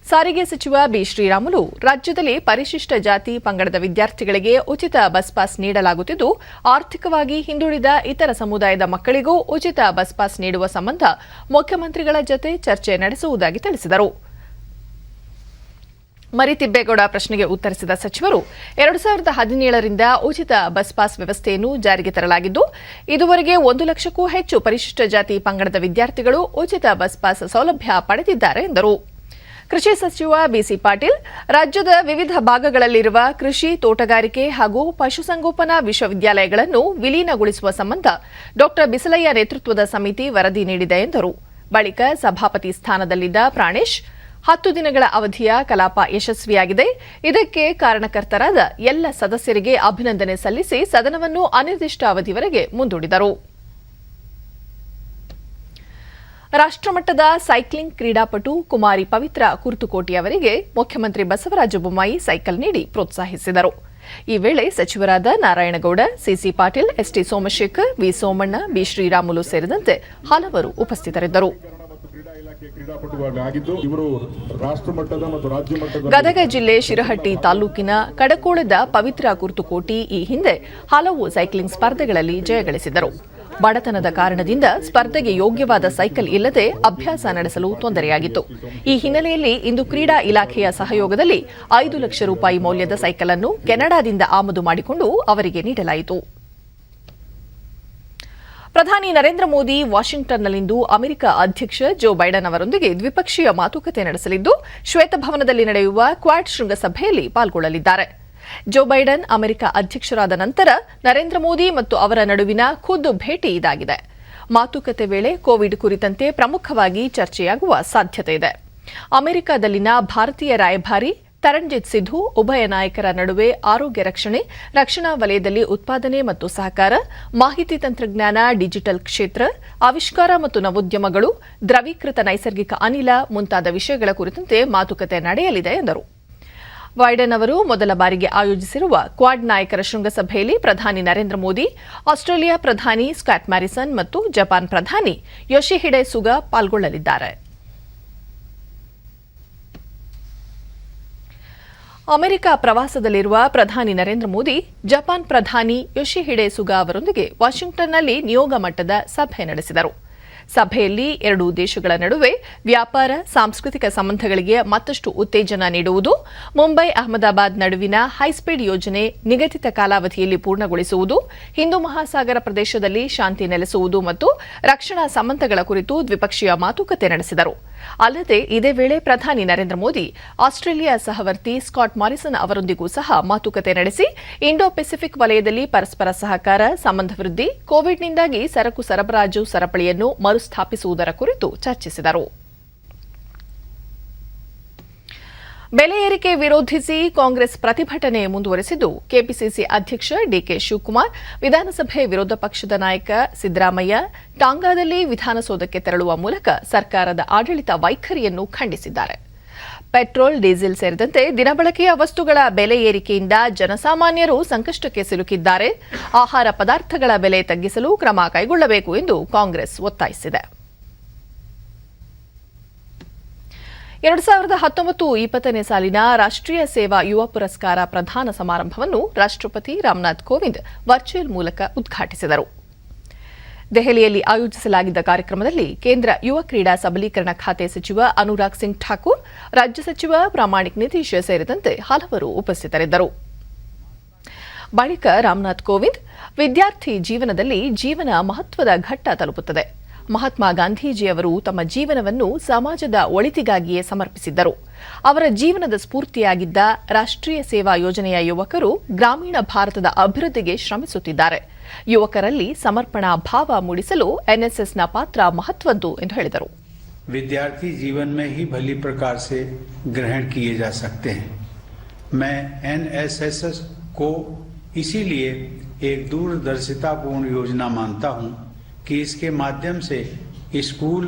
ಸಾರಿಗೆ ಸಚಿವ ಬಿ ಶ್ರೀರಾಮುಲು, ರಾಜ್ಯದಲ್ಲಿ ಪರಿಶಿಷ್ಟ ಜಾತಿ ಪಂಗಡದ ವಿದ್ಯಾರ್ಥಿಗಳಿಗೆ ಉಚಿತ ಬಸ್ ಪಾಸ್ ನೀಡಲಾಗುತ್ತಿದ್ದು, ಆರ್ಥಿಕವಾಗಿ ಹಿಂದುಳಿದ ಇತರ ಸಮುದಾಯದ ಮಕ್ಕಳಿಗೂ ಉಚಿತ ಬಸ್ ಪಾಸ್ ನೀಡುವ ಸಂಬಂಧ ಮುಖ್ಯಮಂತ್ರಿಗಳ ಜತೆ ಚರ್ಚೆ ನಡೆಸುವುದಾಗಿ ತಿಳಿಸಿದರು. ಮರಿತಿಬ್ಬೇಗೌಡ ಪ್ರಶ್ನೆಗೆ ಉತ್ತರಿಸಿದ ಸಚಿವರು, 2017ರಿಂದ ಉಚಿತ ಬಸ್ ಪಾಸ್ ವ್ಯವಸ್ಥೆಯನ್ನು ಜಾರಿಗೆ ತರಲಾಗಿದ್ದು, ಇದುವರೆಗೆ 1 ಲಕ್ಷಕ್ಕೂ ಹೆಚ್ಚು ಪರಿಶಿಷ್ಟ ಜಾತಿ ಪಂಗಡದ ವಿದ್ಯಾರ್ಥಿಗಳು ಉಚಿತ ಬಸ್ ಪಾಸ್ ಸೌಲಭ್ಯ ಪಡೆದಿದ್ದಾರೆ ಎಂದರು. ಕೃಷಿ ಸಚಿವ ಬಿಸಿ ಪಾಟೀಲ್, ರಾಜ್ಯದ ವಿವಿಧ ಭಾಗಗಳಲ್ಲಿರುವ ಕೃಷಿ, ತೋಟಗಾರಿಕೆ ಹಾಗೂ ಪಶುಸಂಗೋಪನಾ ವಿಶ್ವವಿದ್ಯಾಲಯಗಳನ್ನು ವಿಲೀನಗೊಳಿಸುವ ಸಂಬಂಧ ಡಾ ಬಿಸಲಯ್ಯ ನೇತೃತ್ವದ ಸಮಿತಿ ವರದಿ ನೀಡಿದೆ ಎಂದರು. ಬಳಿಕ ಸಭಾಪತಿ ಸ್ಥಾನದಲ್ಲಿದ್ದ ಪ್ರಾಣೇಶ್, 10 ದಿನಗಳ ಅವಧಿಯ ಕಲಾಪ ಯಶಸ್ವಿಯಾಗಿದೆ. ಇದಕ್ಕೆ ಕಾರಣಕರ್ತರಾದ ಎಲ್ಲ ಸದಸ್ಯರಿಗೆ ಅಭಿನಂದನೆ ಸಲ್ಲಿಸಿ ಸದನವನ್ನು ಅನಿರ್ದಿಷ್ಟಾವಧಿವರೆಗೆ ಮುಂದೂಡಿದರು. ರಾಷ್ಟ್ರಮಟ್ಟದ ಸೈಕ್ಲಿಂಗ್ ಕ್ರೀಡಾಪಟು ಕುಮಾರಿ ಪವಿತ್ರ ಕುರ್ತುಕೋಟಿ ಅವರಿಗೆ ಮುಖ್ಯಮಂತ್ರಿ ಬಸವರಾಜ ಬೊಮ್ಮಾಯಿ ಸೈಕಲ್ ನೀಡಿ ಪ್ರೋತ್ಸಾಹಿಸಿದರು. ಈ ವೇಳೆ ಸಚಿವರಾದ Narayanagowda, CC Patil, ST Somashekhar, V Somanna, B Sriramulu ಸೇರಿದಂತೆ ಹಲವರು ಉಪಸ್ಥಿತರಿದ್ದರು. ಕ್ರೀಡಾಪಟುಗಳಾಗಿದ್ದು ಇವರು ರಾಷ್ಟ್ರ ಮಟ್ಟದ ಮತ್ತು ರಾಜ್ಯ ಮಟ್ಟದ ಗದಗ ಜಿಲ್ಲೆ ಶಿರಹಟ್ಟಿ ತಾಲೂಕಿನ ಕಡಕೋಳದ ಪವಿತ್ರ ಕುರ್ತುಕೋಟಿ ಈ ಹಿಂದೆ ಹಲವು ಸೈಕ್ಲಿಂಗ್ ಸ್ಪರ್ಧೆಗಳಲ್ಲಿ ಜಯಗಳಿಸಿದರು. ಬಡತನದ ಕಾರಣದಿಂದ ಸ್ಪರ್ಧೆಗೆ ಯೋಗ್ಯವಾದ ಸೈಕಲ್ ಇಲ್ಲದೆ ಅಭ್ಯಾಸ ನಡೆಸಲು ತೊಂದರೆಯಾಗಿತ್ತು. ಈ ಹಿನ್ನೆಲೆಯಲ್ಲಿ ಇಂದು ಕ್ರೀಡಾ ಇಲಾಖೆಯ ಸಹಯೋಗದಲ್ಲಿ 5 ಲಕ್ಷ ರೂಪಾಯಿ ಮೌಲ್ಯದ ಸೈಕಲ್ ಅನ್ನು ಕೆನಡಾದಿಂದ ಆಮದು ಮಾಡಿಕೊಂಡು ಅವರಿಗೆ ನೀಡಲಾಯಿತು. ಪ್ರಧಾನಿ ನರೇಂದ್ರ ಮೋದಿ ವಾಷಿಂಗ್ಟನ್ನಲ್ಲಿಂದು ಅಮೆರಿಕ ಅಧ್ಯಕ್ಷ ಜೋ ಬೈಡನ್ ಅವರೊಂದಿಗೆ ದ್ವಿಪಕ್ಷೀಯ ಮಾತುಕತೆ ನಡೆಸಲಿದ್ದು ಶ್ವೇತಭವನದಲ್ಲಿ ನಡೆಯುವ ಕ್ವಾಡ್ ಶೃಂಗಸಭೆಯಲ್ಲಿ ಪಾಲ್ಗೊಳ್ಳಲಿದ್ದಾರೆ. ಜೋ ಬೈಡನ್ ಅಮೆರಿಕ ಅಧ್ಯಕ್ಷರಾದ ನಂತರ ನರೇಂದ್ರ ಮೋದಿ ಮತ್ತು ಅವರ ನಡುವಿನ ಖುದ್ದು ಭೇಟಿ ಇದಾಗಿದೆ. ಮಾತುಕತೆ ವೇಳೆ ಕೋವಿಡ್ ಕುರಿತಂತೆ ಪ್ರಮುಖವಾಗಿ ಚರ್ಚೆಯಾಗುವ ಸಾಧ್ಯತೆ ಇದೆ. ಅಮೆರಿಕದಲ್ಲಿನ ಭಾರತೀಯ ರಾಯಭಾರಿ ತರಣ್ಜಿತ್ ಸಿಧು ಉಭಯ ನಾಯಕರ ನಡುವೆ ಆರೋಗ್ಯ ರಕ್ಷಣೆ, ರಕ್ಷಣಾ ವಲಯದಲ್ಲಿ ಉತ್ಪಾದನೆ ಮತ್ತು ಸಹಕಾರ, ಮಾಹಿತಿ ತಂತ್ರಜ್ಞಾನ, ಡಿಜಿಟಲ್ ಕ್ಷೇತ್ರ, ಆವಿಷ್ಕಾರ ಮತ್ತು ನವೋದ್ಯಮಗಳು, ದ್ರವೀಕೃತ ನೈಸರ್ಗಿಕ ಅನಿಲ ಮುಂತಾದ ವಿಷಯಗಳ ಕುರಿತಂತೆ ಮಾತುಕತೆ ನಡೆಯಲಿದೆ ಎಂದರು. ಬೈಡನ್ ಅವರು ಮೊದಲ ಬಾರಿಗೆ ಆಯೋಜಿಸಿರುವ ಕ್ವಾಡ್ ನಾಯಕರ ಶೃಂಗಸಭೆಯಲ್ಲಿ ಪ್ರಧಾನಿ ನರೇಂದ್ರ ಮೋದಿ, ಆಸ್ಟ್ರೇಲಿಯಾ ಪ್ರಧಾನಿ ಸ್ಕಾಟ್ ಮ್ಯಾರಿಸನ್ ಮತ್ತು ಜಪಾನ್ ಪ್ರಧಾನಿ ಯೋಶಿಹಿಡೆ ಸುಗಾ ಪಾಲ್ಗೊಳ್ಳಲಿದ್ದಾರೆ. ಅಮೆರಿಕ ಪ್ರವಾಸದಲ್ಲಿರುವ ಪ್ರಧಾನಿ ನರೇಂದ್ರ ಮೋದಿ ಜಪಾನ್ ಪ್ರಧಾನಿ ಯೋಶಿಹಿಡೆ ಸುಗಾ ಅವರೊಂದಿಗೆ ವಾಷಿಂಗ್ಟನ್ನಲ್ಲಿ ನಿಯೋಗ ಮಟ್ಟದ ಸಭೆ ನಡೆಸಿದರು. ಸಭೆಯಲ್ಲಿ ಎರಡೂ ದೇಶಗಳ ನಡುವೆ ವ್ಯಾಪಾರ, ಸಾಂಸ್ಕೃತಿಕ ಸಂಬಂಧಗಳಿಗೆ ಮತ್ತಷ್ಟು ಉತ್ತೇಜನ ನೀಡುವುದು, ಮುಂಬೈ ಅಹಮದಾಬಾದ್ ನಡುವಿನ ಹೈಸ್ಪೀಡ್ ಯೋಜನೆ ನಿಗದಿತ ಕಾಲಾವಧಿಯಲ್ಲಿ ಪೂರ್ಣಗೊಳಿಸುವುದು, ಹಿಂದೂ ಮಹಾಸಾಗರ ಪ್ರದೇಶದಲ್ಲಿ ಶಾಂತಿ ನೆಲೆಸುವುದು ಮತ್ತು ರಕ್ಷಣಾ ಸಂಬಂಧಗಳ ಕುರಿತು ದ್ವಿಪಕ್ಷೀಯ ಮಾತುಕತೆ ನಡೆಸಿದರು. ಅಲ್ಲದೆ ಇದೇ ವೇಳೆ ಪ್ರಧಾನಿ ನರೇಂದ್ರ ಮೋದಿ ಆಸ್ಟ್ರೇಲಿಯಾ ಸಹವರ್ತಿ ಸ್ಕಾಟ್ ಮಾರಿಸನ್ ಅವರೊಂದಿಗೂ ಸಹ ಮಾತುಕತೆ ನಡೆಸಿ ಇಂಡೋ ಪೆಸಿಫಿಕ್ ವಲಯದಲ್ಲಿ ಪರಸ್ಪರ ಸಹಕಾರ, ಸಂಬಂಧ ವೃದ್ಧಿ, ಕೋವಿಡ್ನಿಂದಾಗಿ ಸರಕು ಸರಬರಾಜು ಸರಪಳಿಯನ್ನು ಮರುಸ್ಥಾಪಿಸುವುದರ ಕುರಿತು ಚರ್ಚಿಸಿದರು. ಬೆಲೆ ಏರಿಕೆ ವಿರೋಧಿಸಿ ಕಾಂಗ್ರೆಸ್ ಪ್ರತಿಭಟನೆ ಮುಂದುವರೆಸಿದ್ದು, ಕೆಪಿಸಿಸಿ ಅಧ್ಯಕ್ಷ ಡಿಕೆ ಶಿವಕುಮಾರ್, ವಿಧಾನಸಭೆ ವಿರೋಧ ಪಕ್ಷದ ನಾಯಕ ಸಿದ್ದರಾಮಯ್ಯ ಟಾಂಗಾದಲ್ಲಿ ವಿಧಾನಸೌಧಕ್ಕೆ ತೆರಳುವ ಮೂಲಕ ಸರ್ಕಾರದ ಆಡಳಿತ ವೈಖರಿಯನ್ನು ಖಂಡಿಸಿದ್ದಾರೆ. ಪೆಟ್ರೋಲ್, ಡೀಸೆಲ್ ಸೇರಿದಂತೆ ದಿನಬಳಕೆಯ ವಸ್ತುಗಳ ಬೆಲೆ ಏರಿಕೆಯಿಂದ ಜನಸಾಮಾನ್ಯರು ಸಂಕಷ್ಟಕ್ಕೆ ಸಿಲುಕಿದ್ದಾರೆ. ಆಹಾರ ಪದಾರ್ಥಗಳ ಬೆಲೆ ತಗ್ಗಿಸಲು ಕ್ರಮ ಕೈಗೊಳ್ಳಬೇಕು ಎಂದು ಕಾಂಗ್ರೆಸ್ ಒತ್ತಾಯಿಸಿದೆ. 2019-20 ಸಾಲಿನ ರಾಷ್ಟ್ರೀಯ ಸೇವಾ ಯುವ ಪುರಸ್ಕಾರ ಪ್ರದಾನ ಸಮಾರಂಭವನ್ನು ರಾಷ್ಟ್ರಪತಿ ರಾಮನಾಥ್ ಕೋವಿಂದ್ ವರ್ಚುವಲ್ ಮೂಲಕ ಉದ್ಘಾಟಿಸಿದರು. ದೆಹಲಿಯಲ್ಲಿ ಆಯೋಜಿಸಲಾಗಿದ್ದ ಕಾರ್ಯಕ್ರಮದಲ್ಲಿ ಕೇಂದ್ರ ಯುವ ಕ್ರೀಡಾ ಸಬಲೀಕರಣ ಖಾತೆ ಸಚಿವ ಅನುರಾಗ್ ಸಿಂಗ್ ಠಾಕೂರ್, ರಾಜ್ಯ ಸಚಿವ ಪ್ರಾಮಾಣಿಕ್ ನಿತೀಶ್ ಸೇರಿದಂತೆ ಹಲವರು ಉಪಸ್ಥಿತರಿದ್ದರು. ಬಳಿಕ ರಾಮನಾಥ್ ಕೋವಿಂದ್, ವಿದ್ಯಾರ್ಥಿ ಜೀವನದಲ್ಲಿ ಜೀವನ ಮಹತ್ವದ ಘಟ್ಟ ತಲುಪುತ್ತದೆ. ಮಹಾತ್ಮ ಗಾಂಧೀಜಿಯವರು ತಮ್ಮ ಜೀವನವನ್ನು ಸಮಾಜದ ಒಳಿತಿಗಾಗಿಯೇ ಸಮರ್ಪಿಸಿದ್ದರು. ಅವರ ಜೀವನದ ಸ್ಫೂರ್ತಿಯಾಗಿದ್ದ ರಾಷ್ಟ್ರೀಯ ಸೇವಾ ಯೋಜನೆಯ ಯುವಕರು ಗ್ರಾಮೀಣ ಭಾರತದ ಅಭಿವೃದ್ಧಿಗೆ ಶ್ರಮಿಸುತ್ತಿದ್ದಾರೆ. ಯುವಕರಲ್ಲಿ ಸಮರ್ಪಣಾ ಭಾವ ಮೂಡಿಸಲು ಎನ್ಎಸ್ಎಸ್ನ ಪಾತ್ರ ಮಹತ್ವದ್ದು ಎಂದು ಹೇಳಿದರು. विद्यार्थी जीवन में ही भली प्रकार से ग्रहण किए जा सकते हैं. मैं एनएसएस को इसीलिए एक दूरदर्शितापूर्ण योजना मानता हूं कि इसके माध्यम से स्कूल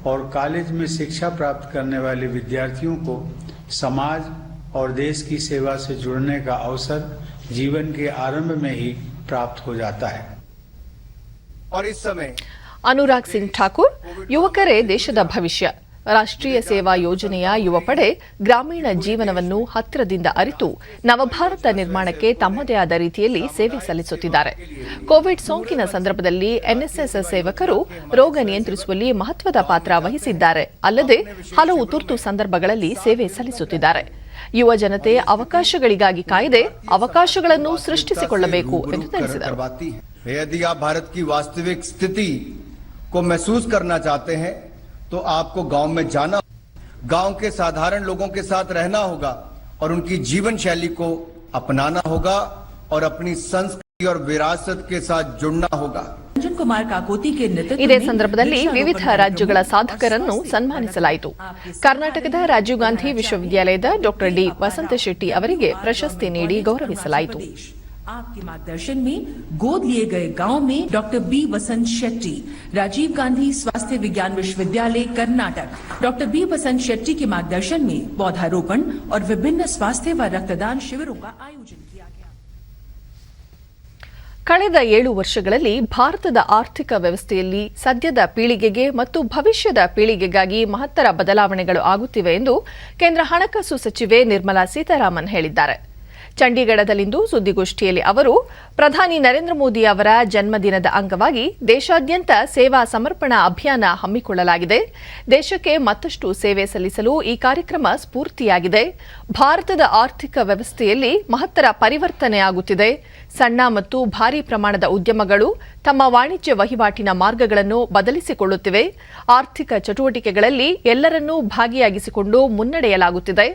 और कॉलेज में शिक्षा प्राप्त करने वाले विद्यार्थियों को समाज और देश की सेवा से जुड़ने का अवसर जीवन के आरंभ में ही प्राप्त हो जाता है. और इस समय ಅನುರಾಗ್ ಸಿಂಗ್ ಠಾಕೂರ್, ಯುವಕರೇ ದೇಶದ ಭವಿಷ್ಯ. ರಾಷ್ಟ್ರೀಯ ಸೇವಾ ಯೋಜನೆಯ ಯುವ ಪಡೆ ಗ್ರಾಮೀಣ ಜೀವನವನ್ನು ಹತ್ತಿರದಿಂದ ಅರಿತು ನವಭಾರತ ನಿರ್ಮಾಣಕ್ಕೆ ತಮ್ಮದೇ ಆದ ರೀತಿಯಲ್ಲಿ ಸೇವೆ ಸಲ್ಲಿಸುತ್ತಿದ್ದಾರೆ. ಕೋವಿಡ್ ಸೋಂಕಿನ ಸಂದರ್ಭದಲ್ಲಿ ಎನ್ಎಸ್ಎಸ್ ಸೇವಕರು ರೋಗ ನಿಯಂತ್ರಿಸುವಲ್ಲಿ ಮಹತ್ವದ ಪಾತ್ರ ವಹಿಸಿದ್ದಾರೆ. ಅಲ್ಲದೆ ಹಲವು ತುರ್ತು ಸಂದರ್ಭಗಳಲ್ಲಿ ಸೇವೆ ಸಲ್ಲಿಸುತ್ತಿದ್ದಾರೆ. ಯುವ ಜನತೆ ಅವಕಾಶಗಳಿಗಾಗಿ ಕಾಯದೆ ಅವಕಾಶಗಳನ್ನು ಸೃಷ್ಟಿಸಿಕೊಳ್ಳಬೇಕು ಎಂದು ತಿಳಿಸಿದರು. यदि आप भारत की वास्तविक स्थिति को महसूस करना चाहते हैं तो आपको गांव में जाना, गांव के साधारण लोगों के साथ रहना होगा और उनकी जीवन शैली को अपनाना होगा और अपनी संस्कृति और विरासत के साथ जुड़ना होगा. ಇದೇ ಸಂದರ್ಭದಲ್ಲಿ ವಿವಿಧ ರಾಜ್ಯಗಳ ಸಾಧಕರನ್ನು ಸನ್ಮಾನಿಸಲಾಯಿತು. ಕರ್ನಾಟಕದ ರಾಜೀವ್ ಗಾಂಧಿ ವಿಶ್ವವಿದ್ಯಾಲಯದ ಡಾಕ್ಟರ್ ಡಿ ವಸಂತ ಶೆಟ್ಟಿ ಅವರಿಗೆ ಪ್ರಶಸ್ತಿ ನೀಡಿ ಗೌರವಿಸಲಾಯಿತು. आपके मार्गदर्शन में गोद लिए गए गांव में डॉक्टर बी वसंत शेट्टी, राजीव गांधी स्वास्थ्य विज्ञान विश्वविद्यालय कर्नाटक, डॉक्टर बी वसंत शेट्टी के मार्गदर्शन में पौधारोपण और विभिन्न स्वास्थ्य व रक्तदान शिविरों का आयोजन किया गया. ಕಳೆದ 7 ವರ್ಷಗಳಲ್ಲಿ ಭಾರತದ ಆರ್ಥಿಕ ವ್ಯವಸ್ಥೆಯಲ್ಲಿ ಸದ್ಯದ ಪೀಳಿಗೆಗೆ ಮತ್ತು ಭವಿಷ್ಯದ ಪೀಳಿಗೆಗಾಗಿ ಮಹತ್ತರ ಬದಲಾವಣೆಗಳು ಆಗುತ್ತಿವೆ ಎಂದು ಕೇಂದ್ರ ಹಣಕಾಸು ಸಚಿವೆ ನಿರ್ಮಲಾ ಸೀತಾರಾಮನ್ ಹೇಳಿದ್ದಾರೆ. ಚಂಡೀಗಢದಲ್ಲಿಂದು ಸುದ್ದಿಗೋಷ್ಠಿಯಲ್ಲಿ ಅವರು ಪ್ರಧಾನಿ ನರೇಂದ್ರ ಮೋದಿ ಅವರ ಜನ್ಮದಿನದ ಅಂಗವಾಗಿ ದೇಶಾದ್ಯಂತ ಸೇವಾ ಸಮರ್ಪಣಾ ಅಭಿಯಾನ ಹಮ್ಮಿಕೊಳ್ಳಲಾಗಿದೆ. ದೇಶಕ್ಕೆ ಮತ್ತಷ್ಟು ಸೇವೆ ಸಲ್ಲಿಸಲು ಈ ಕಾರ್ಯಕ್ರಮ ಸ್ಫೂರ್ತಿಯಾಗಿದೆ. ಭಾರತದ ಆರ್ಥಿಕ ವ್ಯವಸ್ಥೆಯಲ್ಲಿ ಮಹತ್ತರ ಪರಿವರ್ತನೆ ಆಗುತ್ತಿದೆ. ಸಣ್ಣ ಮತ್ತು ಭಾರೀ ಪ್ರಮಾಣದ ಉದ್ಯಮಗಳು ತಮ್ಮ ವಾಣಿಜ್ಯ ವಹಿವಾಟಿನ ಮಾರ್ಗಗಳನ್ನು ಬದಲಿಸಿಕೊಳ್ಳುತ್ತಿವೆ. ಆರ್ಥಿಕ ಚಟುವಟಿಕೆಗಳಲ್ಲಿ ಎಲ್ಲರನ್ನೂ ಭಾಗಿಯಾಗಿಸಿಕೊಂಡು ಮುನ್ನಡೆಯಲಾಗುತ್ತಿದೆ.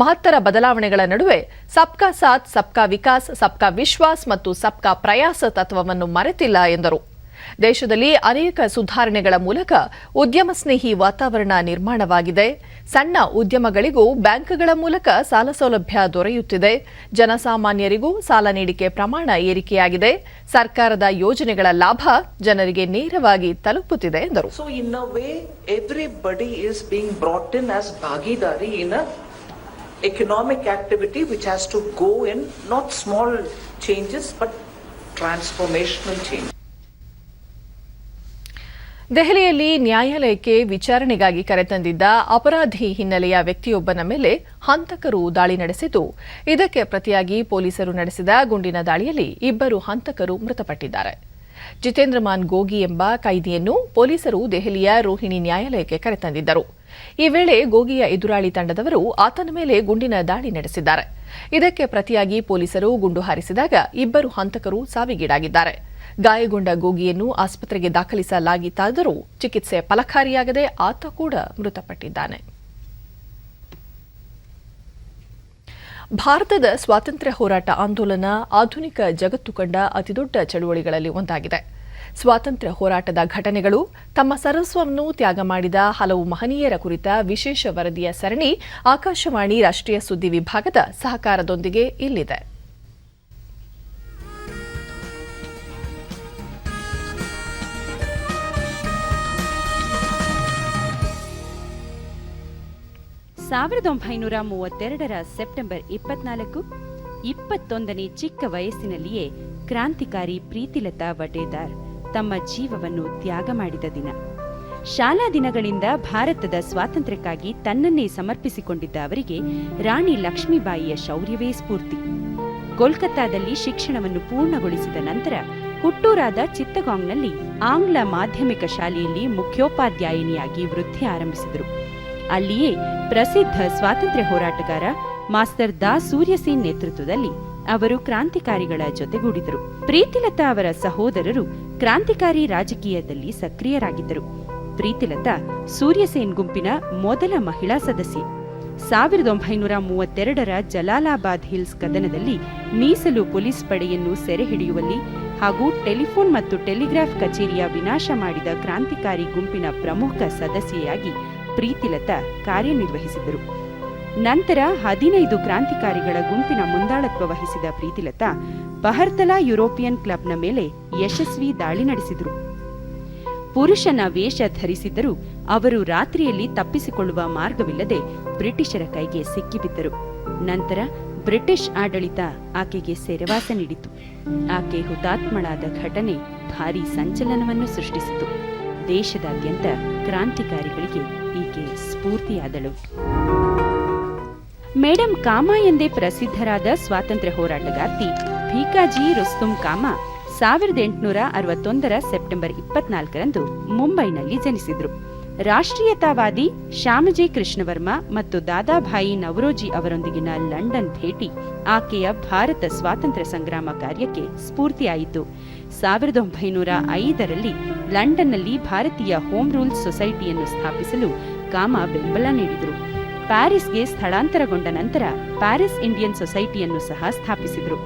ಮಹತ್ತರ ಬದಲಾವಣೆಗಳ ನಡುವೆ ಸಬ್ಕಾ ಸಾಥ್, ಸಬ್ಕಾ ವಿಕಾಸ್, ಸಬ್ಕಾ ವಿಶ್ವಾಸ್ ಮತ್ತು ಸಬ್ಕಾ ಪ್ರಯಾಸ ತತ್ವವನ್ನು ಮರೆತಿಲ್ಲ ಎಂದರು. ದೇಶದಲ್ಲಿ ಅನೇಕ ಸುಧಾರಣೆಗಳ ಮೂಲಕ ಉದ್ಯಮ ಸ್ನೇಹಿ ವಾತಾವರಣ ನಿರ್ಮಾಣವಾಗಿದೆ. ಸಣ್ಣ ಉದ್ಯಮಗಳಿಗೂ ಬ್ಯಾಂಕ್ಗಳ ಮೂಲಕ ಸಾಲ ಸೌಲಭ್ಯ ದೊರೆಯುತ್ತಿದೆ. ಜನಸಾಮಾನ್ಯರಿಗೂ ಸಾಲ ನೀಡಿಕೆ ಪ್ರಮಾಣ ಏರಿಕೆಯಾಗಿದೆ. ಸರ್ಕಾರದ ಯೋಜನೆಗಳ ಲಾಭ ಜನರಿಗೆ ನೇರವಾಗಿ ತಲುಪುತ್ತಿದೆ ಎಂದರು. So in a way everybody is being brought in as bhagidari in a economic activity which has to go in not small changes but transformational change. ದೆಹಲಿಯಲ್ಲಿ ನ್ಯಾಯಾಲಯಕ್ಕೆ ವಿಚಾರಣೆಗಾಗಿ ಕರೆತಂದಿದ್ದ ಅಪರಾಧಿ ಹಿನ್ನೆಲೆಯ ವ್ಯಕ್ತಿಯೊಬ್ಬನ ಮೇಲೆ ಹಂತಕರು ದಾಳಿ ನಡೆಸಿದ್ದು, ಇದಕ್ಕೆ ಪ್ರತಿಯಾಗಿ ಪೊಲೀಸರು ನಡೆಸಿದ ಗುಂಡಿನ ದಾಳಿಯಲ್ಲಿ 2 ಹಂತಕರು ಮೃತಪಟ್ಟಿದ್ದಾರೆ. ಜಿತೇಂದ್ರಮಾನ್ ಗೋಗಿ ಎಂಬ ಕೈದಿಯನ್ನು ಪೊಲೀಸರು ದೆಹಲಿಯ ರೋಹಿಣಿ ನ್ಯಾಯಾಲಯಕ್ಕೆ ಕರೆತಂದಿದ್ದರು. ಈ ವೇಳೆ ಗೋಗಿಯ ಎದುರಾಳಿ ತಂಡದವರು ಆತನ ಮೇಲೆ ಗುಂಡಿನ ದಾಳಿ ನಡೆಸಿದ್ದಾರೆ. ಇದಕ್ಕೆ ಪ್ರತಿಯಾಗಿ ಪೊಲೀಸರು ಗುಂಡು ಹಾರಿಸಿದಾಗ 2 ಹಂತಕರು ಸಾವಿಗೀಡಾಗಿದ್ದಾರೆ. ಗಾಯಗೊಂಡ ಗೋಗಿಯನ್ನು ಆಸ್ಪತ್ರೆಗೆ ದಾಖಲಿಸಲಾಗಿತ್ತಾದರೂ ಚಿಕಿತ್ಸೆ ಫಲಕಾರಿಯಾಗದೆ ಆತ ಕೂಡ ಮೃತಪಟ್ಟಿದ್ದಾನೆ. ಭಾರತದ ಸ್ವಾತಂತ್ರ್ಯ ಹೋರಾಟ ಆಂದೋಲನ ಆಧುನಿಕ ಜಗತ್ತು ಕಂಡ ಅತಿದೊಡ್ಡ ಚಳುವಳಿಗಳಲ್ಲಿ ಒಂದಾಗಿದೆ. ಸ್ವಾತಂತ್ರ್ಯ ಹೋರಾಟದ ಘಟನೆಗಳು, ತಮ್ಮ ಸರ್ವಸ್ವವನ್ನು ತ್ಯಾಗ ಮಾಡಿದ ಹಲವು ಮಹನೀಯರ ಕುರಿತ ವಿಶೇಷ ವರದಿಯ ಸರಣಿ ಆಕಾಶವಾಣಿ ರಾಷ್ಟ್ರೀಯ ಸುದ್ದಿ ವಿಭಾಗದ ಸಹಕಾರದೊಂದಿಗೆ ಇಲ್ಲಿದೆ. ಸೆಪ್ಟೆಂಬರ್ 24 21ನೇ ಚಿಕ್ಕ ವಯಸ್ಸಿನಲ್ಲಿಯೇ ಕ್ರಾಂತಿಕಾರಿ ಪ್ರೀತಿಲತಾ ವಟೇದಾರ್ ತಮ್ಮ ಜೀವವನ್ನು ತ್ಯಾಗ ಮಾಡಿದ ದಿನ. ಶಾಲಾ ದಿನಗಳಿಂದ ಭಾರತದ ಸ್ವಾತಂತ್ರ್ಯಕ್ಕಾಗಿ ತನ್ನನ್ನೇ ಸಮರ್ಪಿಸಿಕೊಂಡಿದ್ದ ಅವರಿಗೆ ರಾಣಿ ಲಕ್ಷ್ಮೀಬಾಯಿಯ ಶೌರ್ಯವೇ ಸ್ಫೂರ್ತಿ. ಕೋಲ್ಕತ್ತಾದಲ್ಲಿ ಶಿಕ್ಷಣವನ್ನು ಪೂರ್ಣಗೊಳಿಸಿದ ನಂತರ ಹುಟ್ಟೂರಾದ ಚಿತ್ತಗಾಂಗ್ನಲ್ಲಿ ಆಂಗ್ಲ ಮಾಧ್ಯಮಿಕ ಶಾಲೆಯಲ್ಲಿ ಮುಖ್ಯೋಪಾಧ್ಯಾಯಿನಿಯಾಗಿ ವೃತ್ತಿ ಆರಂಭಿಸಿದರು. ಅಲ್ಲಿಯೇ ಪ್ರಸಿದ್ಧ ಸ್ವಾತಂತ್ರ್ಯ ಹೋರಾಟಗಾರ ಮಾಸ್ಟರ್ ದಾ ಸೂರ್ಯಸೇನ್ ನೇತೃತ್ವದಲ್ಲಿ ಅವರು ಕ್ರಾಂತಿಕಾರಿಗಳ ಜೊತೆಗೂಡಿದರು. ಪ್ರೀತಿಲತಾ ಅವರ ಸಹೋದರರು ಕ್ರಾಂತಿಕಾರಿ ರಾಜಕೀಯದಲ್ಲಿ ಸಕ್ರಿಯರಾಗಿದ್ದರು. ಪ್ರೀತಿಲತಾ ಸೂರ್ಯಸೇನ್ ಗುಂಪಿನ ಮೊದಲ ಮಹಿಳಾ ಸದಸ್ಯೆ. 1932ರ ಜಲಾಲಾಬಾದ್ ಹಿಲ್ಸ್ ಕದನದಲ್ಲಿ ಮೀಸಲು ಪೊಲೀಸ್ ಪಡೆಯನ್ನು ಸೆರೆ ಹಿಡಿಯುವಲ್ಲಿ ಹಾಗೂ ಟೆಲಿಫೋನ್ ಮತ್ತು ಟೆಲಿಗ್ರಾಫ್ ಕಚೇರಿಯ ವಿನಾಶ ಮಾಡಿದ ಕ್ರಾಂತಿಕಾರಿ ಗುಂಪಿನ ಪ್ರಮುಖ ಸದಸ್ಯೆಯಾಗಿ ಪ್ರೀತಿಲತಾ ಕಾರ್ಯನಿರ್ವಹಿಸಿದರು. ನಂತರ 15 ಕ್ರಾಂತಿಕಾರಿಗಳ ಗುಂಪಿನ ಮುಂದಾಳತ್ವ ವಹಿಸಿದ ಪ್ರೀತಿಲತಾ ಬಹರ್ತಲಾ ಯುರೋಪಿಯನ್ ಕ್ಲಬ್ನ ಮೇಲೆ ಯಶಸ್ವಿ ದಾಳಿ ನಡೆಸಿದರು. ಪುರುಷನ ವೇಷ ಧರಿಸಿದ್ದರೂ ಅವರು ರಾತ್ರಿಯಲ್ಲಿ ತಪ್ಪಿಸಿಕೊಳ್ಳುವ ಮಾರ್ಗವಿಲ್ಲದೆ ಬ್ರಿಟಿಷರ ಕೈಗೆ ಸಿಕ್ಕಿಬಿದ್ದರು. ನಂತರ ಬ್ರಿಟಿಷ್ ಆಡಳಿತ ಆಕೆಗೆ ಸೆರೆವಾಸ ನೀಡಿತು. ಆಕೆ ಹುತಾತ್ಮಳಾದ ಘಟನೆ ಭಾರೀ ಸಂಚಲನವನ್ನು ಸೃಷ್ಟಿಸಿತು. ದೇಶದಾದ್ಯಂತ ಕ್ರಾಂತಿಕಾರಿಗಳಿಗೆ ಈಕೆ ಸ್ಫೂರ್ತಿಯಾದಳು. ಮೇಡಂ ಕಾಮಾ ಎಂದೇ ಪ್ರಸಿದ್ಧರಾದ ಸ್ವಾತಂತ್ರ್ಯ ಹೋರಾಟಗಾರ್ತಿ ಭೀಕಾಜಿ ರುಸ್ತುಂ ಕಾಮಾ 1861ರ ಸೆಪ್ಟೆಂಬರ್ 24ರಂದು ಮುಂಬೈನಲ್ಲಿ ಜನಿಸಿದರು. ರಾಷ್ಟ್ರೀಯತಾವಾದಿ ಶ್ಯಾಮಜಿ ಕೃಷ್ಣವರ್ಮ ಮತ್ತು ದಾದಾಭಾಯಿ ನವರೋಜಿ ಅವರೊಂದಿಗಿನ ಲಂಡನ್ ಭೇಟಿ ಆಕೆಯ ಭಾರತ ಸ್ವಾತಂತ್ರ್ಯ ಸಂಗ್ರಾಮ ಕಾರ್ಯಕ್ಕೆ ಸ್ಫೂರ್ತಿಯಾಯಿತು. 1905ರಲ್ಲಿ ಲಂಡನ್ನಲ್ಲಿ ಭಾರತೀಯ ಹೋಮ್ ರೂಲ್ಸ್ ಸೊಸೈಟಿಯನ್ನು ಸ್ಥಾಪಿಸಲು ಕಾಮಾ ಬೆಂಬಲ ನೀಡಿದರು. ಪ್ಯಾರಿಸ್ಗೆ ಸ್ಥಳಾಂತರಗೊಂಡ ನಂತರ ಪ್ಯಾರಿಸ್ ಇಂಡಿಯನ್ ಸೊಸೈಟಿಯನ್ನು ಸಹ ಸ್ಥಾಪಿಸಿದರು.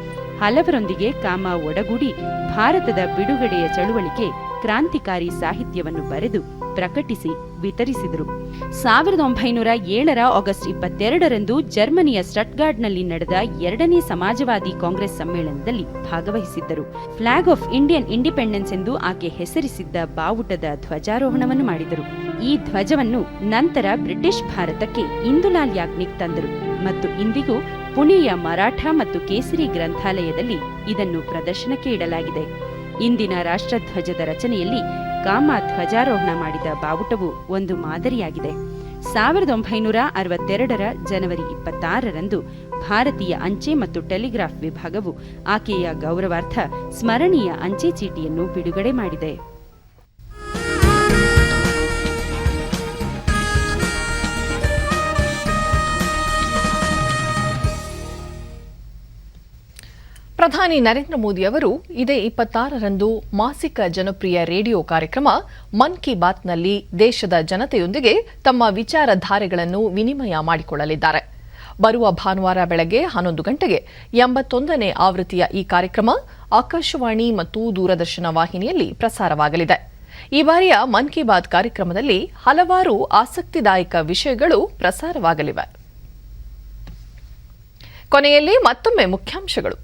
ಹಲವರೊಂದಿಗೆ ಕಾಮಾ ಒಡಗೂಡಿ ಭಾರತದ ಬಿಡುಗಡೆಯ ಚಳುವಳಿಗೆ ಕ್ರಾಂತಿಕಾರಿ ಸಾಹಿತ್ಯವನ್ನು ಬರೆದು ಪ್ರಕಟಿಸಿ ವಿತರಿಸಿದರು. 1907ರ ಆಗಸ್ಟ್ 22ರಂದು ಜರ್ಮನಿಯ ಸ್ಟಟ್ಗಾರ್ಡ್ನಲ್ಲಿ ನಡೆದ 2ನೇ ಸಮಾಜವಾದಿ ಕಾಂಗ್ರೆಸ್ ಸಮ್ಮೇಳನದಲ್ಲಿ ಭಾಗವಹಿಸಿದ್ದರು. ಫ್ಲಾಗ್ ಆಫ್ ಇಂಡಿಯನ್ ಇಂಡಿಪೆಂಡೆನ್ಸ್ ಎಂದು ಆಕೆ ಹೆಸರಿಸಿದ್ದ ಬಾವುಟದ ಧ್ವಜಾರೋಹಣವನ್ನು ಮಾಡಿದರು. ಈ ಧ್ವಜವನ್ನು ನಂತರ ಬ್ರಿಟಿಷ್ ಭಾರತಕ್ಕೆ ಇಂದುಲಾಲ್ ಯಾಗ್ನಿಕ್ ತಂದರು. ಮತ್ತು ಇಂದಿಗೂ ಪುಣೆಯ ಮರಾಠ ಮತ್ತು ಕೇಸರಿ ಗ್ರಂಥಾಲಯದಲ್ಲಿ ಇದನ್ನು ಪ್ರದರ್ಶನಕ್ಕೆ ಇಡಲಾಗಿದೆ. ಇಂದಿನ ರಾಷ್ಟ್ರಧ್ವಜದ ರಚನೆಯಲ್ಲಿ ಕಾಮ ಧ್ವಜಾರೋಹಣ ಮಾಡಿದ ಬಾವುಟವು ಒಂದು ಮಾದರಿಯಾಗಿದೆ. 1962ರ ಜನವರಿ 26ರಂದು ಭಾರತೀಯ ಅಂಚೆ ಮತ್ತು ಟೆಲಿಗ್ರಾಫ್ ವಿಭಾಗವು ಆಕೆಯ ಗೌರವಾರ್ಥ ಸ್ಮರಣೀಯ ಅಂಚೆ ಚೀಟಿಯನ್ನು ಬಿಡುಗಡೆ ಮಾಡಿದೆ. ಪ್ರಧಾನಿ ನರೇಂದ್ರ ಮೋದಿ ಅವರು ಇದೇ 26ರಂದು ಮಾಸಿಕ ಜನಪ್ರಿಯ ರೇಡಿಯೋ ಕಾರ್ಯಕ್ರಮ ಮನ್ ಕಿ ಬಾತ್ನಲ್ಲಿ ದೇಶದ ಜನತೆಯೊಂದಿಗೆ ತಮ್ಮ ವಿಚಾರಧಾರೆಗಳನ್ನು ವಿನಿಮಯ ಮಾಡಿಕೊಳ್ಳಲಿದ್ದಾರೆ. ಬರುವ ಭಾನುವಾರ ಬೆಳಗ್ಗೆ 11 ಗಂಟೆಗೆ 81ನೇ ಆವೃತ್ತಿಯ ಈ ಕಾರ್ಯಕ್ರಮ ಆಕಾಶವಾಣಿ ಮತ್ತು ದೂರದರ್ಶನ ವಾಹಿನಿಯಲ್ಲಿ ಪ್ರಸಾರವಾಗಲಿದೆ. ಈ ಬಾರಿಯ ಮನ್ ಕಿ ಬಾತ್ ಕಾರ್ಯಕ್ರಮದಲ್ಲಿ ಹಲವಾರು ಆಸಕ್ತಿದಾಯಕ ವಿಷಯಗಳು ಪ್ರಸಾರವಾಗಲಿವೆ. ಕೊನೆಯಲ್ಲಿ ಮತ್ತೊಮ್ಮೆ ಮುಖ್ಯಾಂಶಗಳು.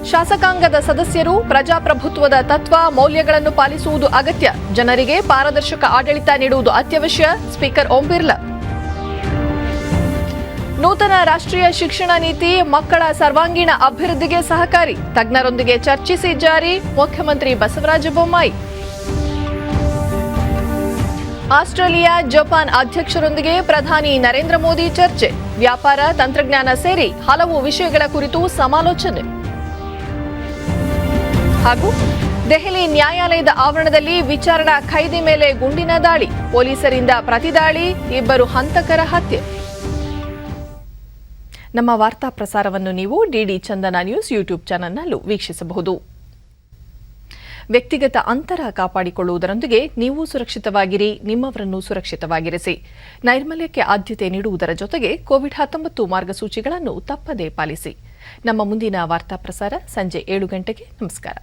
ಶಾಸಕಾಂಗದ ಸದಸ್ಯರು ಪ್ರಜಾಪ್ರಭುತ್ವದ ತತ್ವ ಮೌಲ್ಯಗಳನ್ನು ಪಾಲಿಸುವುದು ಅಗತ್ಯ, ಜನರಿಗೆ ಪಾರದರ್ಶಕ ಆಡಳಿತ ನೀಡುವುದು ಅತ್ಯವಶ್ಯ, ಸ್ಪೀಕರ್ ಓಂ ಬಿರ್ಲಾ. ನೂತನ ರಾಷ್ಟ್ರೀಯ ಶಿಕ್ಷಣ ನೀತಿ ಮಕ್ಕಳ ಸರ್ವಾಂಗೀಣ ಅಭಿವೃದ್ಧಿಗೆ ಸಹಕಾರಿ, ತಜ್ಞರೊಂದಿಗೆ ಚರ್ಚಿಸಿ ಜಾರಿ, ಮುಖ್ಯಮಂತ್ರಿ ಬಸವರಾಜ ಬೊಮ್ಮಾಯಿ. ಆಸ್ಟ್ರೇಲಿಯಾ ಜಪಾನ್ ಅಧ್ಯಕ್ಷರೊಂದಿಗೆ ಪ್ರಧಾನಿ ನರೇಂದ್ರ ಮೋದಿ ಚರ್ಚೆ, ವ್ಯಾಪಾರ ತಂತ್ರಜ್ಞಾನ ಸೇರಿ ಹಲವು ವಿಷಯಗಳ ಕುರಿತು ಸಮಾಲೋಚನೆ. ಹಾಗೂ ದೆಹಲಿ ನ್ಯಾಯಾಲಯದ ಆವರಣದಲ್ಲಿ ವಿಚಾರಣಾ ಖೈದಿ ಮೇಲೆ ಗುಂಡಿನ ದಾಳಿ, ಪೊಲೀಸರಿಂದ ಪ್ರತಿದಾಳಿ, 2 ಹಂತಕರ ಹತ್ಯೆ. ನಮ್ಮ ವಾರ್ತಾ ಪ್ರಸಾರವನ್ನು ನೀವು ಡಿಡಿ ಚಂದನ ನ್ಯೂಸ್ ಯೂಟ್ಯೂಬ್ ಚಾನೆಲ್ನಲ್ಲೂ ವೀಕ್ಷಿಸಬಹುದು. ವ್ಯಕ್ತಿಗತ ಅಂತರ ಕಾಪಾಡಿಕೊಳ್ಳುವುದರೊಂದಿಗೆ ನೀವು ಸುರಕ್ಷಿತವಾಗಿರಿ, ನಿಮ್ಮವರನ್ನು ಸುರಕ್ಷಿತವಾಗಿರಿಸಿ. ನೈರ್ಮಲ್ಯಕ್ಕೆ ಆದ್ಯತೆ ನೀಡುವುದರ ಜೊತೆಗೆ ಕೋವಿಡ್-19 ಮಾರ್ಗಸೂಚಿಗಳನ್ನು ತಪ್ಪದೇ ಪಾಲಿಸಿ. ನಮ್ಮ ಮುಂದಿನ ವಾರ್ತಾ ಪ್ರಸಾರ ಸಂಜೆ 7 ಗಂಟೆಗೆ. ನಮಸ್ಕಾರ.